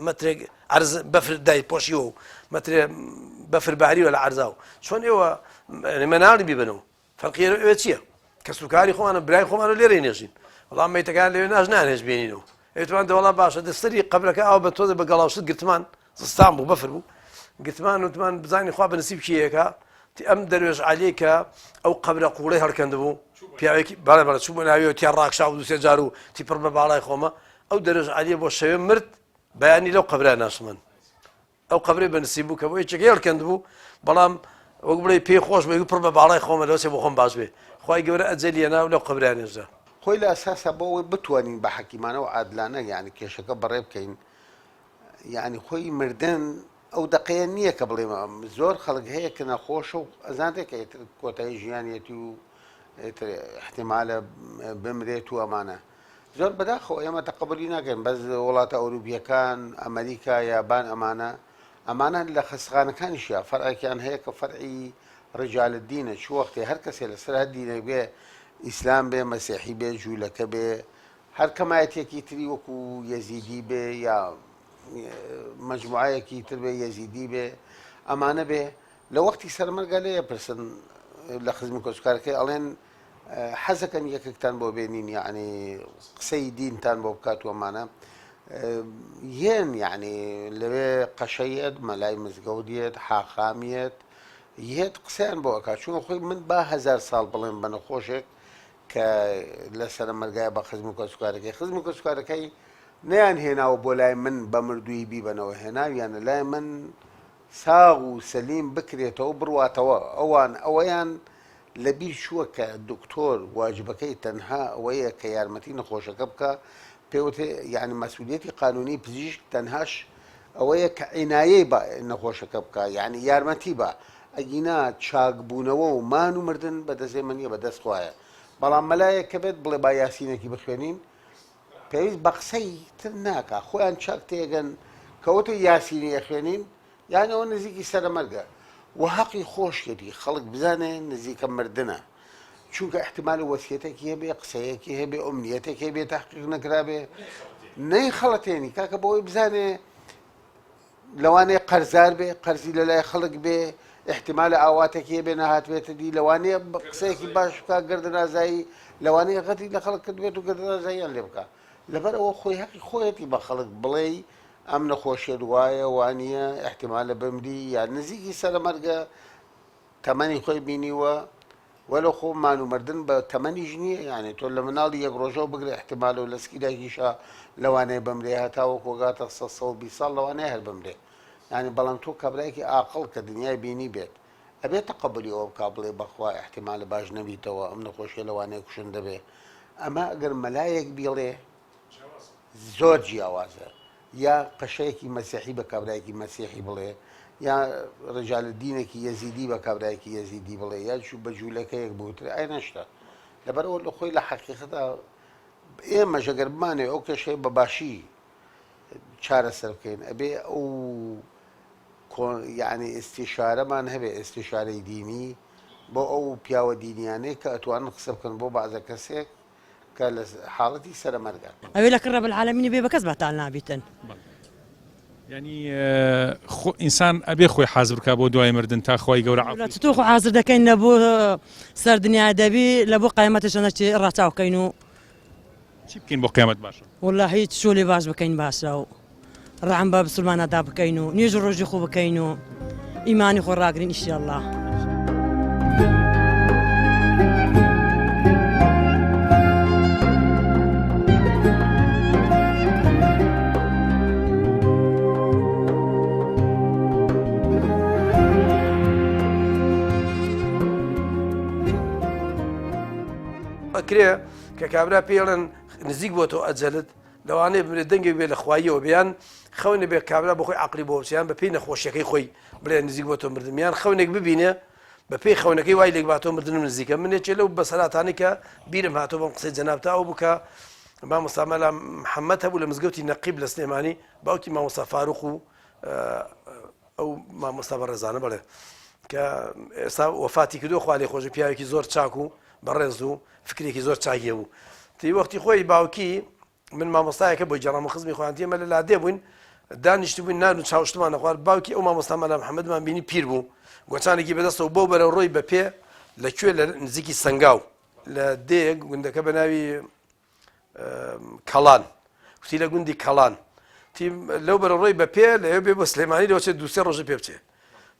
مەترێک عەرز بەفر دای پۆشیوە و مەترێ بەفر باریوە لە عەرزاو چۆن ئێوە مەناڵی بیبنەوە فەرقی ئێوە چییە کەسوکاری خۆمانە برای خۆمانە لێرە نێژین وەڵام مەیتەکان لێوێ ناژ نانێژ بێنینەوە ئێتوان دەوەڵام باشە دەستری قەبرەکە ئەو بە تۆزە بە گەڵاوشت گرتمان زستان بوو بەفر بوو گرتمان وتمان بزانی خوا بەنسیب کیەکە ئەم دەروێژ عەلی کە ئەو قەبرە قوڵەی هەڵکەند بوو پیاوێکی بەڵێ چوو بە ناویەوە تیا ڕاکشا و دووسێ جار و تی پڕ بە باڵای خۆمە ئەو دەروێژ عەلیە بۆ شەوێ مرد بەیانی لەو قەبرە ناشمن ئەو قەبرەی بەنسیب بوو کە بۆ یەکێکی هەڵکەند بوو بەڵام وەک بڵێ پێی خۆش بێ پڕ بە باڵای خۆمە لەوسێ بۆ خۆم باش بێ خوای گەورە ئەجەلیە ناو لەو قەبرانێژدا خۆی لە ئەساسە بۆەوەی بتوانین بە حەکیمانە و عادلانە یعنی کێشەکە بەڕێ بکەین یعنی خۆی مردن ئەو دقەیە نییە کە بڵێ زۆر خەڵک هەیە کە نەخۆشە و ئەزانێکە کۆتایی ژیانیەتی و احتیمالە بمرێت و ئەمانە زۆر بەداخەوە ئێمە تەقبولی ناکەین بەس وڵاتە ئەوروپیەکان ئەمریکا یابان ئەمانە لە خەسخانەکانیشە فەرعێکیان هەیە کە فەرعی ڕجالدینە چ وەختێ هەر کەسێ لەسەر هەر دینێ بێ ئیسلام بێ مەسیحی بێ جوولەکە بێ هەر کەمایەتێکی تری وەکو یەزیدی بێ یا مجموعەیەکی تر بێ یەزیدی بێ ئەمانە بێ لە وەختی سەرمەرگە لێ پرسن لە خزمی کۆچکارەکەی ئەڵێن حەزەکەن یەکێکتان بۆ بێنین یعنی قسەی دینتان بۆ بکات و ئەمانە یەن یعنی لەوێ قەشەیەت مەلای مزگەوتیت حاخامیت یەت قسەیان بۆ ئەکات چون خۆی من با 1000 ساڵ بڵێن بە نەخۆشێک کە لە سەرمەرگایە بە خزمی کۆچکارەکەی خزمی کۆچکارەکەی نەیان هێناوە بۆ لای من بە مردووی بیبنەوە هێناویانە لای من ساغ و سەلیم بکرێتەوە بڕواتەوە ئەوەیان لەبیر چووە کە دکتۆر واجبەکەی تەنها ئەوەیە کە یارمەتی نەخۆشەکە بکە پێوتێ یعنی مەسئولیەتی قانونی پزیشک تەنهاش ئەوەیە کە عینایەی بە نەخۆشەکە بکە یعنی یارمەتی بە ئەگینا چاکبوونەوە و مان و مردن بەدەستێ منیە بەدەست خوایە بەڵام مەلایەک کە بێت بڵێ با یاسینێکی بخوێنین پێویست بە قسەی تر ناکە خۆیان چاک تێگەن کەوتە یاسینی ئەخوێنین یعنی ئەوە نزیکی سەرمەرگە و حەقی خۆشکێتی خەڵک بزانێ نزیکە مردنە چونکە احتیمال وەسیەتێکی هەبێ قسەیەکی هەبێ ئومنیەتێکی هەبێ تەحقیق نەکرابێ نەی خەڵەتێنی کاکە بەوەی بزانێ لەوانەیە قەرزار بێ قەرزی لەلای خەڵک بێ احتیمالە ئاواتێکی هەبێ نەهاتوێتە دی لەوانەیە قسەیەکی باش بکە گردنازایی لەوانەیە غەتی لە خەڵک کردوێت و گردنازاییان لێ بکە لەبەر ئەوە خۆی حەقی خۆیەتی بە خەڵک بڵێ ئەم نەخۆشیە دوایە وانە احتیمالە بمری یا نزیکی سەرمەرگە تەمەنی خۆی بینیوە وەلە خۆ مان و مردن بە تەمەنیش نییە یعنی تۆ لە مناڵی یەک ڕۆژەوە بگرێ احتیمالە و لە سکیداکیشە لەوانەیە بمرێ هەتاوە کۆگاتە 120 ساڵ لەوانەیە هەر بمرێ یعنی بەڵام تۆ کابرایەکی ئاقڵ کە دنیای بینی بێت ئەبێت تەقەبولی ئەوە بکا بڵێ بەخوا احتیمالە باش نەبیتەوە ئەم نەخۆشیە لەوانەیە کوشن دەبێ ئەمە ئەگەر مەلایەک بیڵێ زۆر جیاوازە یا قەشەیەکی مەسیحی بە کابرایەکی مەسیحی بڵێ یا ڕجالدینێکی یەزیدی بە کابرایەکی یەزیدی بڵێ یا بە جوولەکەیەک بوتر ئای نەشتە لەبەرەوە لە خۆی لە حەقیقەتە ئێمە ژەگەر بمانێ ئەو کێشەیە بەباشی چارەسەر بکەین ئەبێ ئەو یعنی ئستیشارەمان هەبێ ئستیشارەی دینی بۆ ئەو پیاوە دینیانەی کە ئەتوانن قسە بکەن بۆ بەعزە کەسێک کە لە حاڵەتی سەرمەرگان ئەوێ لە کڕە بالعالەمینی بێ بە کەس بەتال نابیتن ینی ئینسان ئەبێ خۆی حازر بکە بۆ دوای مردن تا خۆی گەورە تۆ خۆ حازر دەکەین لە بۆ سەر دنیا دەبی لە بۆ قایمەتەشەنەی ڕاچاوکەین و چی بکەین بۆ قیامەت باشە والله هیچ شۆلێ باش بکەین باشە و ڕەحم بە بسلمانەدا بکەین و نوێژ ڕۆژی خۆ بکەین و ئیمانی خۆ ڕاگرین ئینشاءالله. ئەکرێ کە کابرا پێڵێن نزیک بۆ تۆ ئەجەلت لەوانەیە بێ دەنگێک بێ لە خواییەوە بیان خەونێ بێ کابرا بە خۆی عەقلی بۆ بچیان بە پێی نەخۆشیەکەی خۆی بڵێ نزیک بۆ تۆ مردمیان خەونێک ببینێ بە پێی خەونەکەی وای لێک با تۆ مردنم نزیکە منێکێ لەو بەسەلاتانی کە بیرم هاتۆ بەم قسەی جەنابتاوە بکە مامۆستا مەلا محەممەد هەبوو لە مزگەوتی نەقیب لە سلێمانی باوکی مامۆستا فاروق و ئەو مامۆستا بەڕێزانە بڵێ کە ئێستا وەفاتی کردو خوا لێ خۆش پیاوێکی زۆر چاک و بەڕێز و فکرێکی زۆر چاکیە بوو تی وەختی خۆی باوکی من مامۆستایەکە بۆی جەڕام و خزمی خۆیانتی ئێمە لە لادێ بووین دانیشت بووین نان و چاوشتمان نەخوارد باوکی ئەو مامۆستا مەلا محەممەدمان بینی پیر بوو گۆچانێکی بەدەستەوە بۆ بەرە ڕۆی بەپێ لەکوێ لە نزیکی سنگاو لە دێک گوندەکە بە ناوی کەڵان وتی لە گوندی کەڵان تی لەو بەرە ڕۆی بەپێ لەوێ بێ بە سلێمانی لەوەچێت دووسێ ڕۆژە پێ بچێ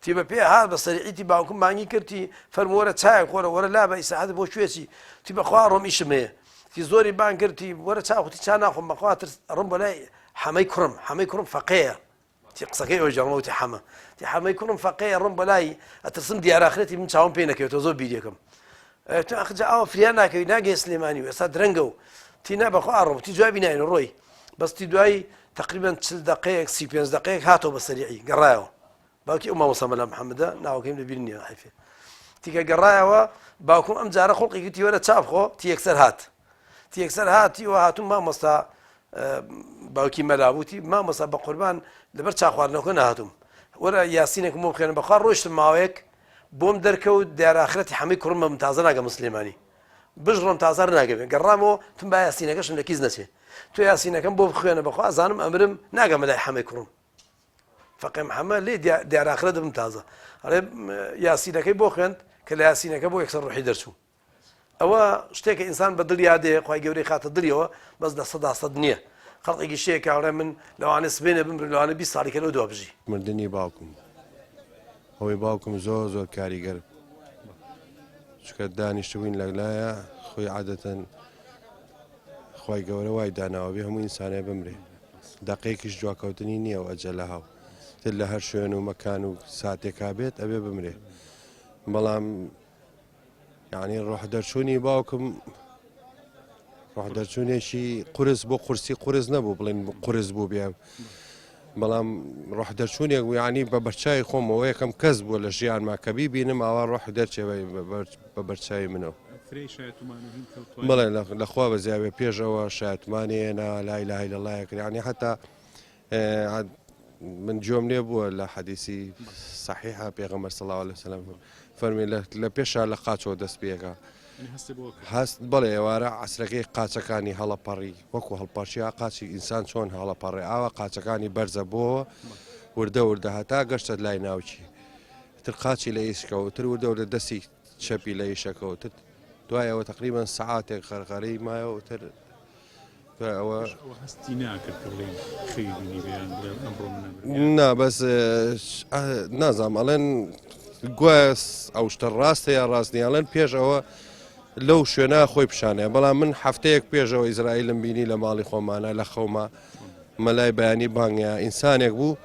تی بە پێ هات بە سەریعیتی باوکم مانگی کردی فەرمووەرە چایە خۆرە وەرە لا بە ئیساعەت بۆ کوێچی تی بەخوا ڕۆمیشم هەیە تی زۆری بان کردی وەرە چاخوتی چا ناخۆم بەخوا ڕم بۆ لای حەمەی کوڕم فەقەیە تی قسەکەی ئەوی جەڕمەوتی حەمە تی حەمەی کوڕم فەقەیە ڕم بۆ لای ئەترسم دیاراخرەتی من چاوم پێ نەکەوێتەوە زۆر بیرێکم تو ئەخجا ئەوە فریان ناکەوی ناگەی سلێمانی و ئێستا درەنگە و تی نا بەخوا ڕۆم تی جوابی ناین ڕۆی بەستی دوای تقریبا 40 دقەیەک 35 دقەیەک هاتەوە بە سەریعی گەڕایەوە باوکی ئەو مامۆستا مەلا محەممەدە ناوەکەیم لەبیر نییە حیفێ تیکە گەڕایەوە باوکم ئەم جارە خۆڵقی گوتی وەرە چاپ خۆ تی یەکسەر هاتی و هاتوو مامۆستا باوکی مەلابووتی مامۆستا بە قوربان لەبەر چاخواردنەوەکە نهاتوم وەرە یاسینێکم بۆ بخێنە بەخوا ڕۆیشتم ماوەیەک بۆم دەرکەوت دیاراخرەتی حەمەی کوڕمە من تازە ناگەم سلێمانی بژڕۆم تازە ناگەوێت گەڕامەوە تم با یاسینەکەشم لە کیز نەچێ تۆ یاسینەکەم بۆ بخوێنە بەخوا ئەزانم ئەمرم ناگەمە لای حەمەی کوڕم فەقێ محەممەد لێ دیاراخرە دەبم تازە ئەڵێ یاسینەکەی بۆ خوێند کە لە یاسینەکە بۆ یەکسەر ڕوحی دەرچوو ئەوە شتێکە ئینسان بە دڵیا دێ خی گەورەی خاتە دڵیەوە بەس دە سەد نییە خەڵقێکی شەیە کاڕێ من لەوانە سبێنە بم لەوانە 20 ساڵی کە لەو دوا بژی مردنی باوکم ئەوەی باوکم زۆر کاریگەر چکە دانیشتبووین لەلایە خۆی عادەتەن خی گەورە وای داناوە بێ هەموو ئینسانە بمرێ دقەیەکیش جواکەوتنی نییە و ئەجە لە هاو تر لە هەر شوێن و مەکان و ساتێکا بێت ئەبێ بمرێ بەڵام یعنی ڕۆح دەرچوونی باوکم ڕۆح دەرچوونێکی قورس بۆ قورسی قورس نەبوو بڵێن قورس بوو بێ بەڵام ڕۆح دەرچوونێک و یعنی بە بەرچای خۆمەوە یەکەم کەس بووە لە ژیانما کە بیبینم ئاوا ڕۆح دەرچێ بە بەرچای منەوە بڵێ لەخوا بە زیاوێ پێشەوە شایەتمانێنە لای لای لەڵایەکە ینی حتا من جۆم لێ بووە لە حەدیسی صحیحە پێغەمبەر صلی الله علیه وسلم فەرمی لە پێشا لە قاچەوە دەست پێکە هەست بڵێ ئێوارە عەسرەکەی قاچەکانی هەڵەپەڕی وەکو هەڵپەرشیا قاچی ئینسان چۆن هەڵەپەڕێ ئاوا قاچەکانی بەرزە بۆوە وردە هەتا گەشتە لای ناوچی تر قاچی لە ئیشکەوە تر وردە دەستی چەپی لە ئیشەکەەوە تر دوایەوە تقریبان سەعاتێک خەرخەرەی مایەوە تر ئەوە هەستی ناکرد خەیبینی نا بەس نازام ئەڵێن گوێس ئەو شتە ڕاستە یا ڕاستنیاڵێن پێش ئەوە لەو شوێنە خۆی پیشانەیە بەڵام من هەفتەیەک پێشەوە ئیزرائیلم بینی لە ماڵی خۆمانە لە خەوما مەلای بەیانی بانگە ئینسانێک بوو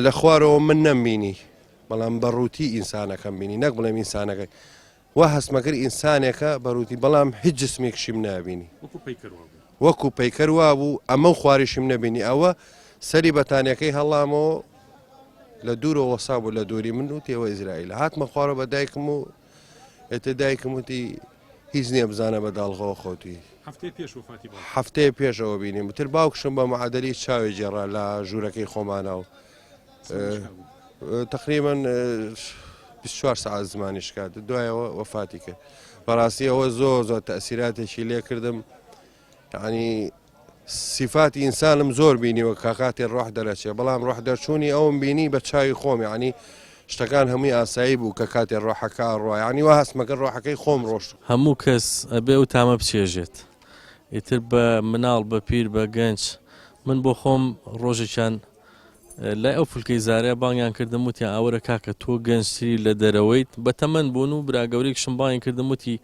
لە خوارەوە من نەمبینی بەڵام بەڕووتی ئینسانەکەم بینی نەک بڵێم ئینسانەکەی وا هەستمەکرد ئینسانێکە بەڕووتی بەڵام هیچ جسمێکشیم نابینی وەکو پەیکەروا بوو ئەمە و خواریشم نەبینی ئەوە سەری بەتانیەکەی هەڵامەوە لە دوورەوە وەسا بوو لە دووری من و تێوە ئیزرائیل هاتمە خوارە بە دایکم و ئێتە دایکم وتی هیچ نییە بزانە بە داڵغەوە خۆتی هەفتەی پێش وفاتی بوو هەفتەیە پێشەوە بینیم تر باوکشم بە معادلی چاوی جێڕا لە ژوورەکەی خۆمانە و تقریبا 24 ساعت زمانیش کات دوایەوە وفاتی کرد بەڕاستی ئەوە زۆر تەسیراتێکی لێ کردم یعنی سیفاتی ئینسانم زۆر بینیوە کاکاتی ڕۆح دەرەچێ بەڵام ڕۆح دەرچوونی ئەوم بینی بە چاوی خۆم یعنی شتەکان هەمووی ئاسایی بوو کە کاتێ ڕۆحەکە ڕۆ ینی وا هەستمەکە ڕۆحەکەی خۆم ڕۆشت هەموو کەس ئەبێ و تامە بچێژێت ئیتر بە مناڵ بە پیر بە گەنج من بۆ خۆم ڕۆژێکیان لای ئەو فولکەی زارە بانگیان کردم وتیان ئەوەرە کاکە تۆ گەنجتری لە دەرەوەیت بە تەمەەن بوون و براگەورێکشم بانگی کردم وتی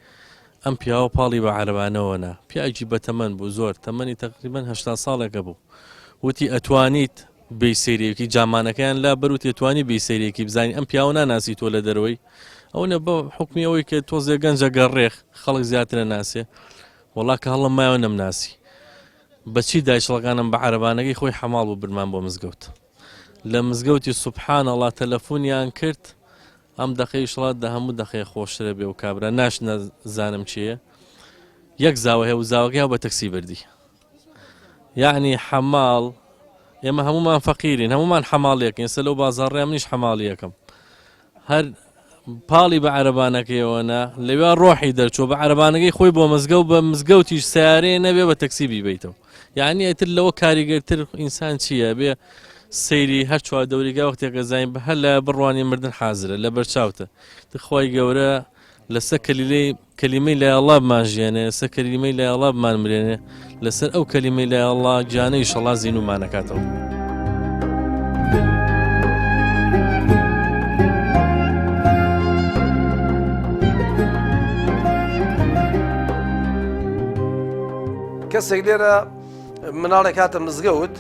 ئەم پیاوە پاڵی بە عەرەبانەوەنا پیاجی بە تەمەەن بوو زۆر تەمەنی تقریبان 80 ساڵێکە بوو وتی ئەتوانیت بێ سەیرێکی جامانەکەیان لا بەروت توانی بێ سەیرێکی بزانین ئەم پیاوە ناناسی تۆ لە دەرەوەی ئەوە بە حکمی ئەوەی کە تۆزێ گەنجە گەڕێخ خەڵک زیاترە ناسێ وڵا کە هەڵم مایەوە نەمناسی بەچی دایشڵەکانم بە عەرەبانەکەی خۆی حەماڵ بوو برمان بۆ مزگەوت لە مزگەوتی سوبحان ئەڵڵا تەلەفۆنیان کرد ئەم دەقەی شڵات دە هەموو دەقەیە خۆشترە بێ و کابرا ناشنەزانم چییە یەک زاوە هەیە و زاوەکەی بە تەکسی بردی یعنی حەماڵ ئێمە هەمومان فەقیرین هەمومان حەماڵیەکەین سە لەو بازاڕێ منیش حەماڵیەکەم هەر پاڵی بە عەرەبانەکەیەوەنا لەوێ ڕۆحی دەرچۆ بە عەرەبانەکەی خۆی بۆ مزگەوت بە مزگەوتیش سیارەیە نەبێ بە تەکسی بیبیتەوە یعنی ئەتر لەوە کاریگەرتر ئینسان چییە بێ سەیری هەر چوار دەوریگا وەختێکە زین بە هەر لە بڕوانی مردن حازرە لە بەرچاوتە خۆی گەورە لەسەر کەلیمەی لای ئەڵڵا بمانژێنێ لەسەر کەلیمەی لای ئەڵڵا بمانمرێنێ لەسەر ئەو کەلیمەی لای ئەڵڵا گیانەی ئیشەڵڵا زین و مانەکاتەوە کەسێک لێرە مناڵێک هاتە مزگەوت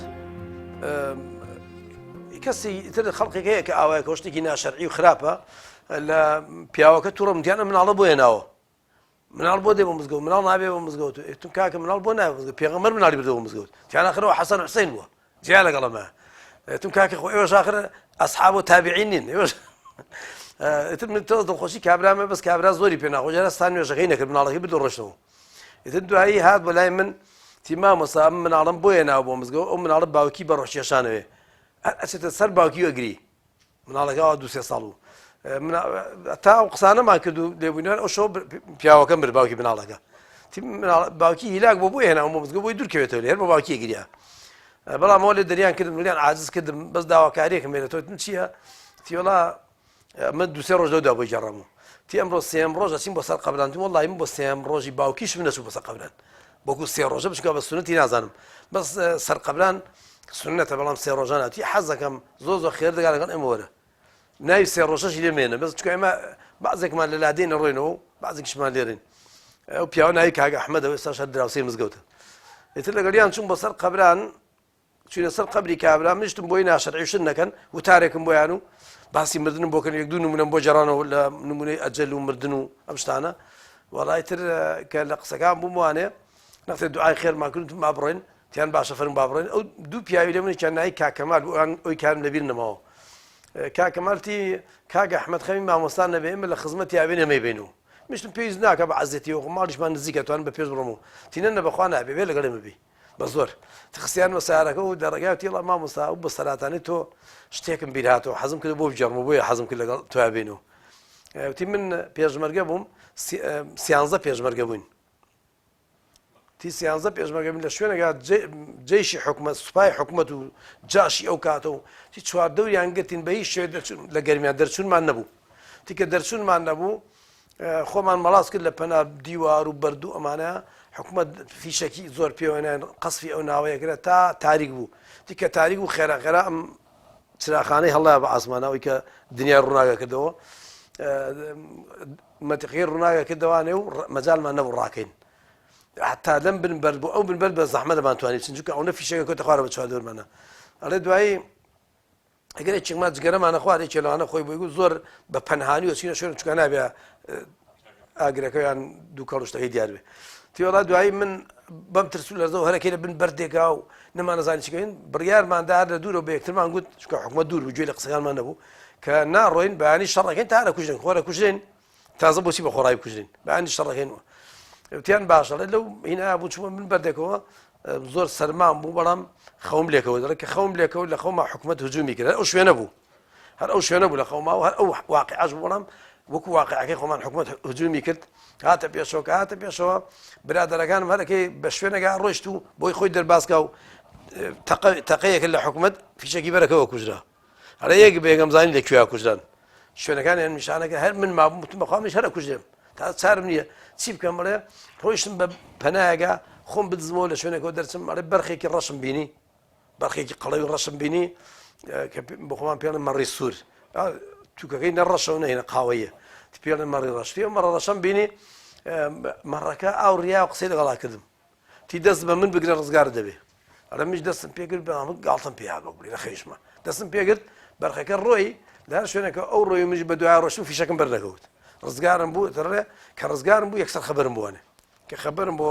کەسی تر خەڵقێک هەیە کە ئاوایە کۆشتێکی ناشەرعی و خراپە لە پیاوەکە تووڕە متیانە مناڵە بۆ هێناوە مناڵ بۆ دێ بۆ مزگەوت مناڵ نابێ بۆ مزگەوت تون کاکە مناڵ بۆ نابێ مزگەوت پێغەمبەر مناڵی بردەوە مزگەوت تیانە خەرەوە حەسەن و حوسەین بووە جیا لەگەڵەمە تون کاکە خۆ ئێوەش ئاخر ئەسحاب و تابعین نین ئێوەش ئیتر من تۆ دڵخۆشی کابرامە بەس کابرا زۆری پێ ناخۆ جارە ستا نوێژەکەی نەکرد مناڵەکەی بردۆ ڕۆشتەوە ئیتر دوایی هات بەلای من تیما مەسا مناڵم بۆ هێناوە بۆ مزگەوت ئەو مناڵە باوکی بە ڕۆژکێشانەوێ ئەچێتە سەر باوکی وەگری مناڵەکەەوە 2-3 ساڵ و تا ئەو قسانەمان کرد و لێبووینەوە ئەو شەو پیاوەکەم برد باوکی مناڵەکە باوکی هیلاک بۆ هێناوە بۆ مزگەوت بۆی دوورکەوێتەوە لێر بۆ باوکی گریا بەڵام ئەوە لێ دەریان کردم ولیان عاجز کردم بەس داواکاریەکەم بێنێت تۆ چییە تیوەڵا من 2-3 ڕۆژ لەودا بۆی جەڕەمەوە تی ئەمڕۆ سێم ڕۆژ ئەچین بۆ سەر قەبران وەڵڵی من بۆ سێم ڕۆژی باوکیشم نەچوو بۆ سەر قەبران بۆکو 3 ڕۆژە بچکە بە سونەتی نازانم بەس سەر قەبران سنەتە بەڵام 3 ڕۆژانە تی حەزەکەم زۆر خێر دەگا لەگەڵ ئێمە وەرە ناوی 3 ڕۆژەشی لێمێنە بەس چکە ئێمە بەعزێکمان لە لادێنە ڕۆینەوە بەعزێکیشمان لێرین ئەو پیاوە ناوی کاکە ئەحمەدەوە ئێستاش هەر دراوسەی مزگەوتە ئیتر لەگەڵیان چوون بە سەر قەبران چوونە سەر قەبری کابرا منیشتم بۆی ناشەرعیشن نەکەن وتارێکم بۆیان و باسی مردنم بۆکەن 1-2 نمونەم بۆ جێڕانەوە لە نمونەی ئەجەل و مردن و ئەم شتانە وەڵای تر کە لە قسەکان بووموانێ نەختێ دوعای خێرمان کردم با بڕۆین تیان باشە فەرم با بڕۆین ئەو دوو پیاوی لێ منێکیان ناوی کاکەمال بوو ئەوی کارم لەبیر نەماوە کاکەمالتی کاکە ئەحمەد خەمی مامۆستان نەبێ ئێمە لە خزمەتی یاوێ نەمەی بینەوە مشتم پێویست ناکە بە عەزەتی و ماڵیشمان نزیکە توان بە پێش بڕۆمەوە تینە نەبەخوا نابێ بێ لەگەڵ ئێمە بی بە زۆر تخسیان بە سیارەکە و دەڕێگای وتیڵە مامۆستا و بە سەراتانی تۆ شتێکم بیر هاتەوە حەزم کرد بۆ بجەڕمەوە بۆیە حەزم کرد لەگەڵ تویا بینەوە وتی من پێشمەرگە بووم 13 پێشمەرگە بووین تی 13 پێشمەرگە بووین لە شوێنێکا جێیشی حکومەت سوپای حکومەت و جاشی ئەو کاتەوە تی چوار دەوریان گرتین بە هیچ شوێ لە گەرمیان دەرچوونمان نەبوو تیکە دەرچوونمان نەبوو خۆمان مەڵاس کرد لە پەنا دیوار و بەرد و ئەمانە حکومەت فیشەکی زۆر پێوەنیان قەسفی ئەو ناوەیەکرا تا تاریک بوو دیکە تاریک و خێراخێرا ئەم چراخانەی هەڵا بە ئاسمانەوەی کە دنیا ڕووناگە کردەوە مەتیقی ڕووناگە کردەوانێ و مەجالمان نەبوو ڕاکەین حتا لەم بنبەر بوو ئەو بنبەر بە زەحمە دەمانتوانین چونکە ئەوە فیشەکە کۆتە خوارە بە چواردەورمانە ئەڵێ دوایی ئەگەر هیچێکما جگەرەمانە خوارێ چێلەوانە خۆی بۆی زۆر بە پەنهانی و چینە شوێن چکە نابێ ئاگرەکەیان دوو کەڵشتەکەی دیار بێ تیوەڵا دوایی من بەم ترسو لەرزەوە هەرەکەی لە بن بەردێکا و نەمانەزانی چکەین بڕیارماندا هەر لە دوورەوە بە یەکترمان گوت چکە حکومەت دوور بوو گوێ لە قسەکانمان نەبوو کە ناڕۆین بەیانی شەڕەکەین تا هەرە کوژدەین خۆرە کوژدەین تازە بۆچی بە خۆڕایی کوژدەین بەیانی شەڕەکەینەوە وتیان باشە لەو هینا بوو چووە من بەردێکەوە زۆر سەرمان بوو بەڵام خەوم لێکەوە دەڵێ کە خەوم لێکەوە لە خەوما حکومەت هجومی کرد ئەو شوێنە بوو هەر ئەو شوێنە بوو لە خەوما و هەر ئەو واقعەش بوو بەڵام وەکو واقعەکەی خۆمان حکومەت هجومی کرد هاتە پێشەوە برادەرەکانم هەرەکەی بە شوێنەکە ڕۆیشت و بۆی خۆی دەرباسکە و تەقەیەک لە حکومەت فیشەکی بەرەکەەوە کوژرا هەرە یەک بێگەم زانی لەکوێ کوژران شوێنەکانیان نیشانەکە هەر من مابوو بەخوامیش هەرە کوژێم تا چارم نییە چی بکەم بڵێ ڕۆیشتم بە پەنایەکە خۆم بدزمەوە لە شوێنێکەوە دەرچم ئەڵێ بەرخێکی ڕەشم بینی بەرخێکی قەڵەوی ڕەشم بینی بە خۆمان پێڵم مەڕی سوور تووکەکەی نەڕەشەوە نەهێنە قاوەیە پێڵم مەڕی ڕەش پێ مەڕە ڕەشەم بینی مەڕەکە ئاو ڕیا و قسەی لەگەڵا کردم تی دەست بە من بگرە ڕزگار دەبێ ئەرە میش دەستم پێگرت بە گاڵتم پێیا بگوڵی لە خەیشمە دەستم پێگرت بەرخەکە ڕۆی لە هەر شوێنەکە ئەو ڕۆی مش بە دوای ڕۆشتم فیشەکەم بەردەکەوت ڕزگارم بوو دەڕێ کە ڕزگارم بوو یەکسەر خەبەرم بووانێ کە خەبەرم بۆ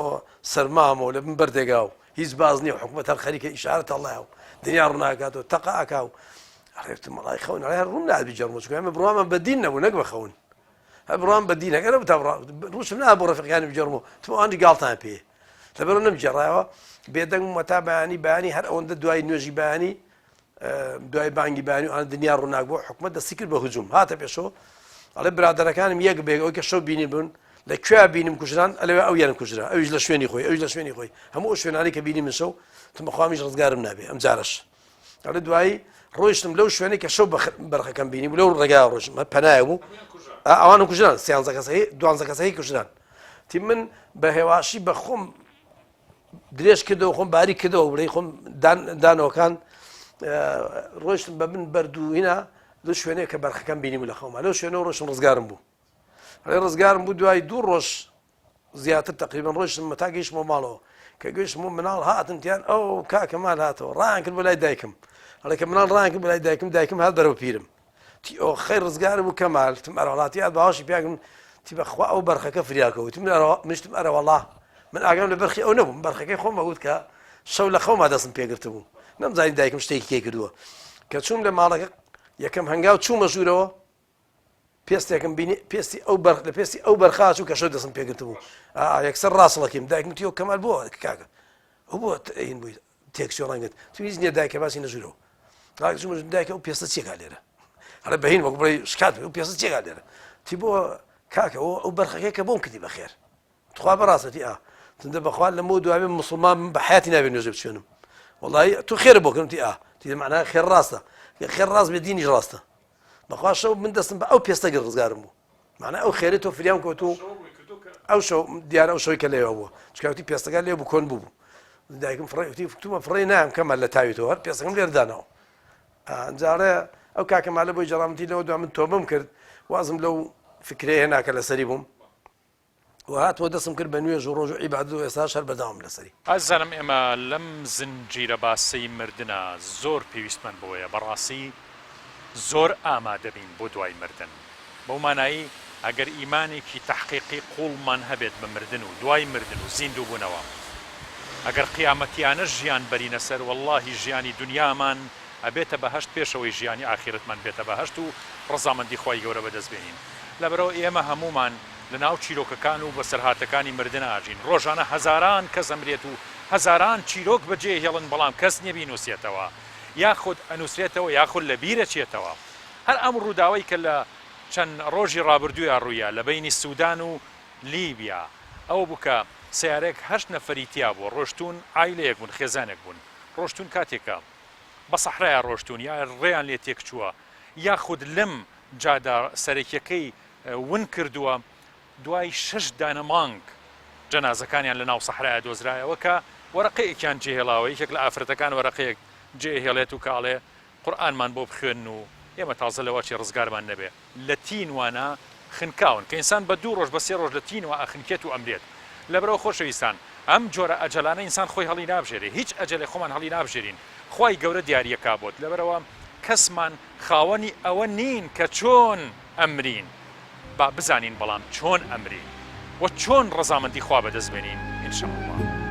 سەرمامەوە لە من بەردێگا و هیچ باز نییە حکومەت هەر خەریکە ئیشارەت ئەڵڵایە و دنیا ڕووناکاتەوە تەقە ئاکا و ڕێفتم مەڵای خەون ئەڵێ ڕوون نابی جەرمۆ چکە ئێمە بڕوامە بەدین نەبوو نەک بەخەون هەر بڕوام بەدینەکە نەبوو تا ڕوشم نابوو ڕەفیقیانی بجەرمەوە تو ئەوانی گاڵتان پێ لەبەرەوە نەمجێڕایەوە بێدەنگ وەتا بەیانی هەر ئەوەندە دوای نوێژی بەیانی دوای بانگی بەیانی و ئەن دنیا ڕووناک بوو حکومەت دەستی کرد بە هجووم هاتە پێشەوە ئەڵێ برادەرەکانم یەک بێگەوەی کە شەو بینی بوون لەکوێ بینیم کوژران ئەلەوێ ئەو یان کوژرا ئەویش لە شوێنی خۆی ئەویش لە شوێنی خۆی هەموو شوێنانی کە بینی من شەو تمەخوامیش ڕزگارم نابێ ئەم جارش ئەڵێ دوایی ڕۆیشتم لەو شوێنەی کە شەو بەرخەکەم بینی لەو ڕێگا ڕۆژم پەنایە بوو ئەوانم کوژران سیانزە کەسەی دوانزە کەسەی کوژران تی من بە هێواشی بە خۆم درێژ کردەوە خۆم باری کردەوە بڵێ خۆم دانەوەکان ڕۆیشتم بە من بەردووهینە لە شوێنەیە کە بەرخەکەم بینیم لە خەوما لەو شوێنەوە ڕۆشتم ڕزگارم بوو ڕزگارم بوو دوای دوو ڕۆژ زیاتر تقریبان ڕۆیشتم تا گەیشتمەوە ماڵەوە کە گەیشتمەوە مناڵ هاتن تیان ئەو کاکە مال هاتەوە ڕایان کرد بۆ لای دایکم هەڵێ کە مناڵ ڕایان کرد بۆ لای دایکم هات بەرەو پیرم تی ئەو خەی ڕزگارم بوو کەمال تم ئەرەوڵاتی هات باوەشی پیاکم تی بەخوا ئەو بەرخەکە فریاکەوت منشتم ئەرە وەڵڵا من ئاگام لە بەرخی ئەو نەبووم بەرخەکەی خۆم بەوت کە شەو لە خەوما دەستم پێگرتە بوو نەمزانی دایکم شتێکی کێ کردووە کە چووم لە ماڵەکە یەکەم هەنگاو چوومە ژوورەوە پێستێکم بینی پێستی لە پێستی ئەو بەرخاچوو کە شەو دەستم پێگرتە بوو یەکسەر ڕاستڵەکەیم دایکم تیۆ کەمال بۆ کاکە ئەو بۆ ئین بووی تێکسیۆ ڕەنگت تو هیچ نییە دایکە باسی نەژوورەوە دایکە ئەو پێستە چێکا لێرە هەرە بەهین وەک بڵێ شکات ئەو پێستە چێکا لێرە تی بۆ کاکە ئەو بەرخەکەی کە بۆم کردی بەخێر تخوا بەڕاستەتی تندە بەخوا لەمە دوای مسلمان بە حیاتی نابێت نوێژە بچێنم وڵی تو خێرە بۆ کردم تی معنای خێر ڕاستە خێر ڕاست بێ دینیش ڕاستە بەخوا شەو من دەستم بە ئەو پێستەگە ڕزگارم بوو معنای ئەو خێرێت تۆ فریام کەوتو ئەو شەو دیارە ئەو شەوی کە لێوە بووە چکاوتی پێستەکە لێ بوو کۆن بوو دایکم فڕێکتیمە فڕێ نام کەمە لە تاویتەوە هەر پێستەکەم لێردانەوە ئەجارە ئەو کاکەمالە بۆی جەڕامەتی لەوە دو من تۆبم کرد وازم لەو فکرێ هێناکە لەسەری بووم وهاتوە دەستم کرد بە نوێژ و ڕۆژ و عیبادەت و ئێستا شەر بەداوام لەسەری ئازانم ئێمە لەم زنجیرە باسەی مردنە زۆر پێویستمان بۆیە بەڕاستی زۆر ئامادەبین بۆ دوای مردن بەو مانایی ئەگەر ئیمانێکی تەحقیقی قوڵمان هەبێت بە مردن و دوای مردن و زیندوو بوونەوە ئەگەر قیامەتیانە ژیان بەرینە سەر وەڵڵاهی ژیانی دنیامان ئەبێتە بەهەشت پێشەوەی ژیانی ئاخرەتمان بێتە بەهەشت و ڕەزامەندی خۆی گەورە بەدەستبێنین لەبەرەوە ئێمە هەمومان لە ناو چیرۆکەکان و بەسەرهاتەکانی مردن ئاژین ڕۆژانە هەزاران کەس ئەمرێت و هەزاران چیرۆک بەجێ هێڵن بەڵام کەس نییە بینوسێتەوە یاخود ئەنووسێتەوە یاخود لە بیرە چێتەوە هەر ئەم ڕووداوەی کە لە چەند ڕۆژی ڕابردوویە ڕوویە لە بینی سوودان و لیبیا ئەوە بووکە سیارێک 8 نەفەری تیا بوو ڕۆشتون عایلەیەک بوون خێزانێک بوون ڕۆشتون کاتێکە بە سەحرایە ڕۆشتون یا ڕێیان لێ تێک چووە یاخود لەم جادا سەرێکیەکەی ون کردووە دوای 6 دانە مانگ جەنازەکانیان لە ناو سەحرایە دۆزرایەوە کە وەرەقەیەکیان جێهێڵاوە یەکێک لە ئافرەتەکان وەرەقەیەک جێهێڵێت و کاڵێ قورئانمان بۆ بخوێن و ئێمە تازە لەوەچی ڕزگارمان نەبێ لە تینوانە خنکاون کە ئینسان بە 2 ڕۆژ بە 3 ڕۆژ لە تینوە ئەخنکێت و ئەمرێت لەبەرەوە خۆشەویستان ئەم جۆرە ئەجەلانە ئینسان خۆی هەڵی نابژێرێ هیچ ئەجەلێ خۆمان هەڵی نابژێرین خی گەورە دیاریەکا بۆت لەبەرەوە کەسمان خاوەنی ئەوە نین کە چۆن ئەمرین با بزانین بەڵام چۆن ئەمرین و چۆن ڕەزامەندی خوا بەدەستبێنین ئینشاءالله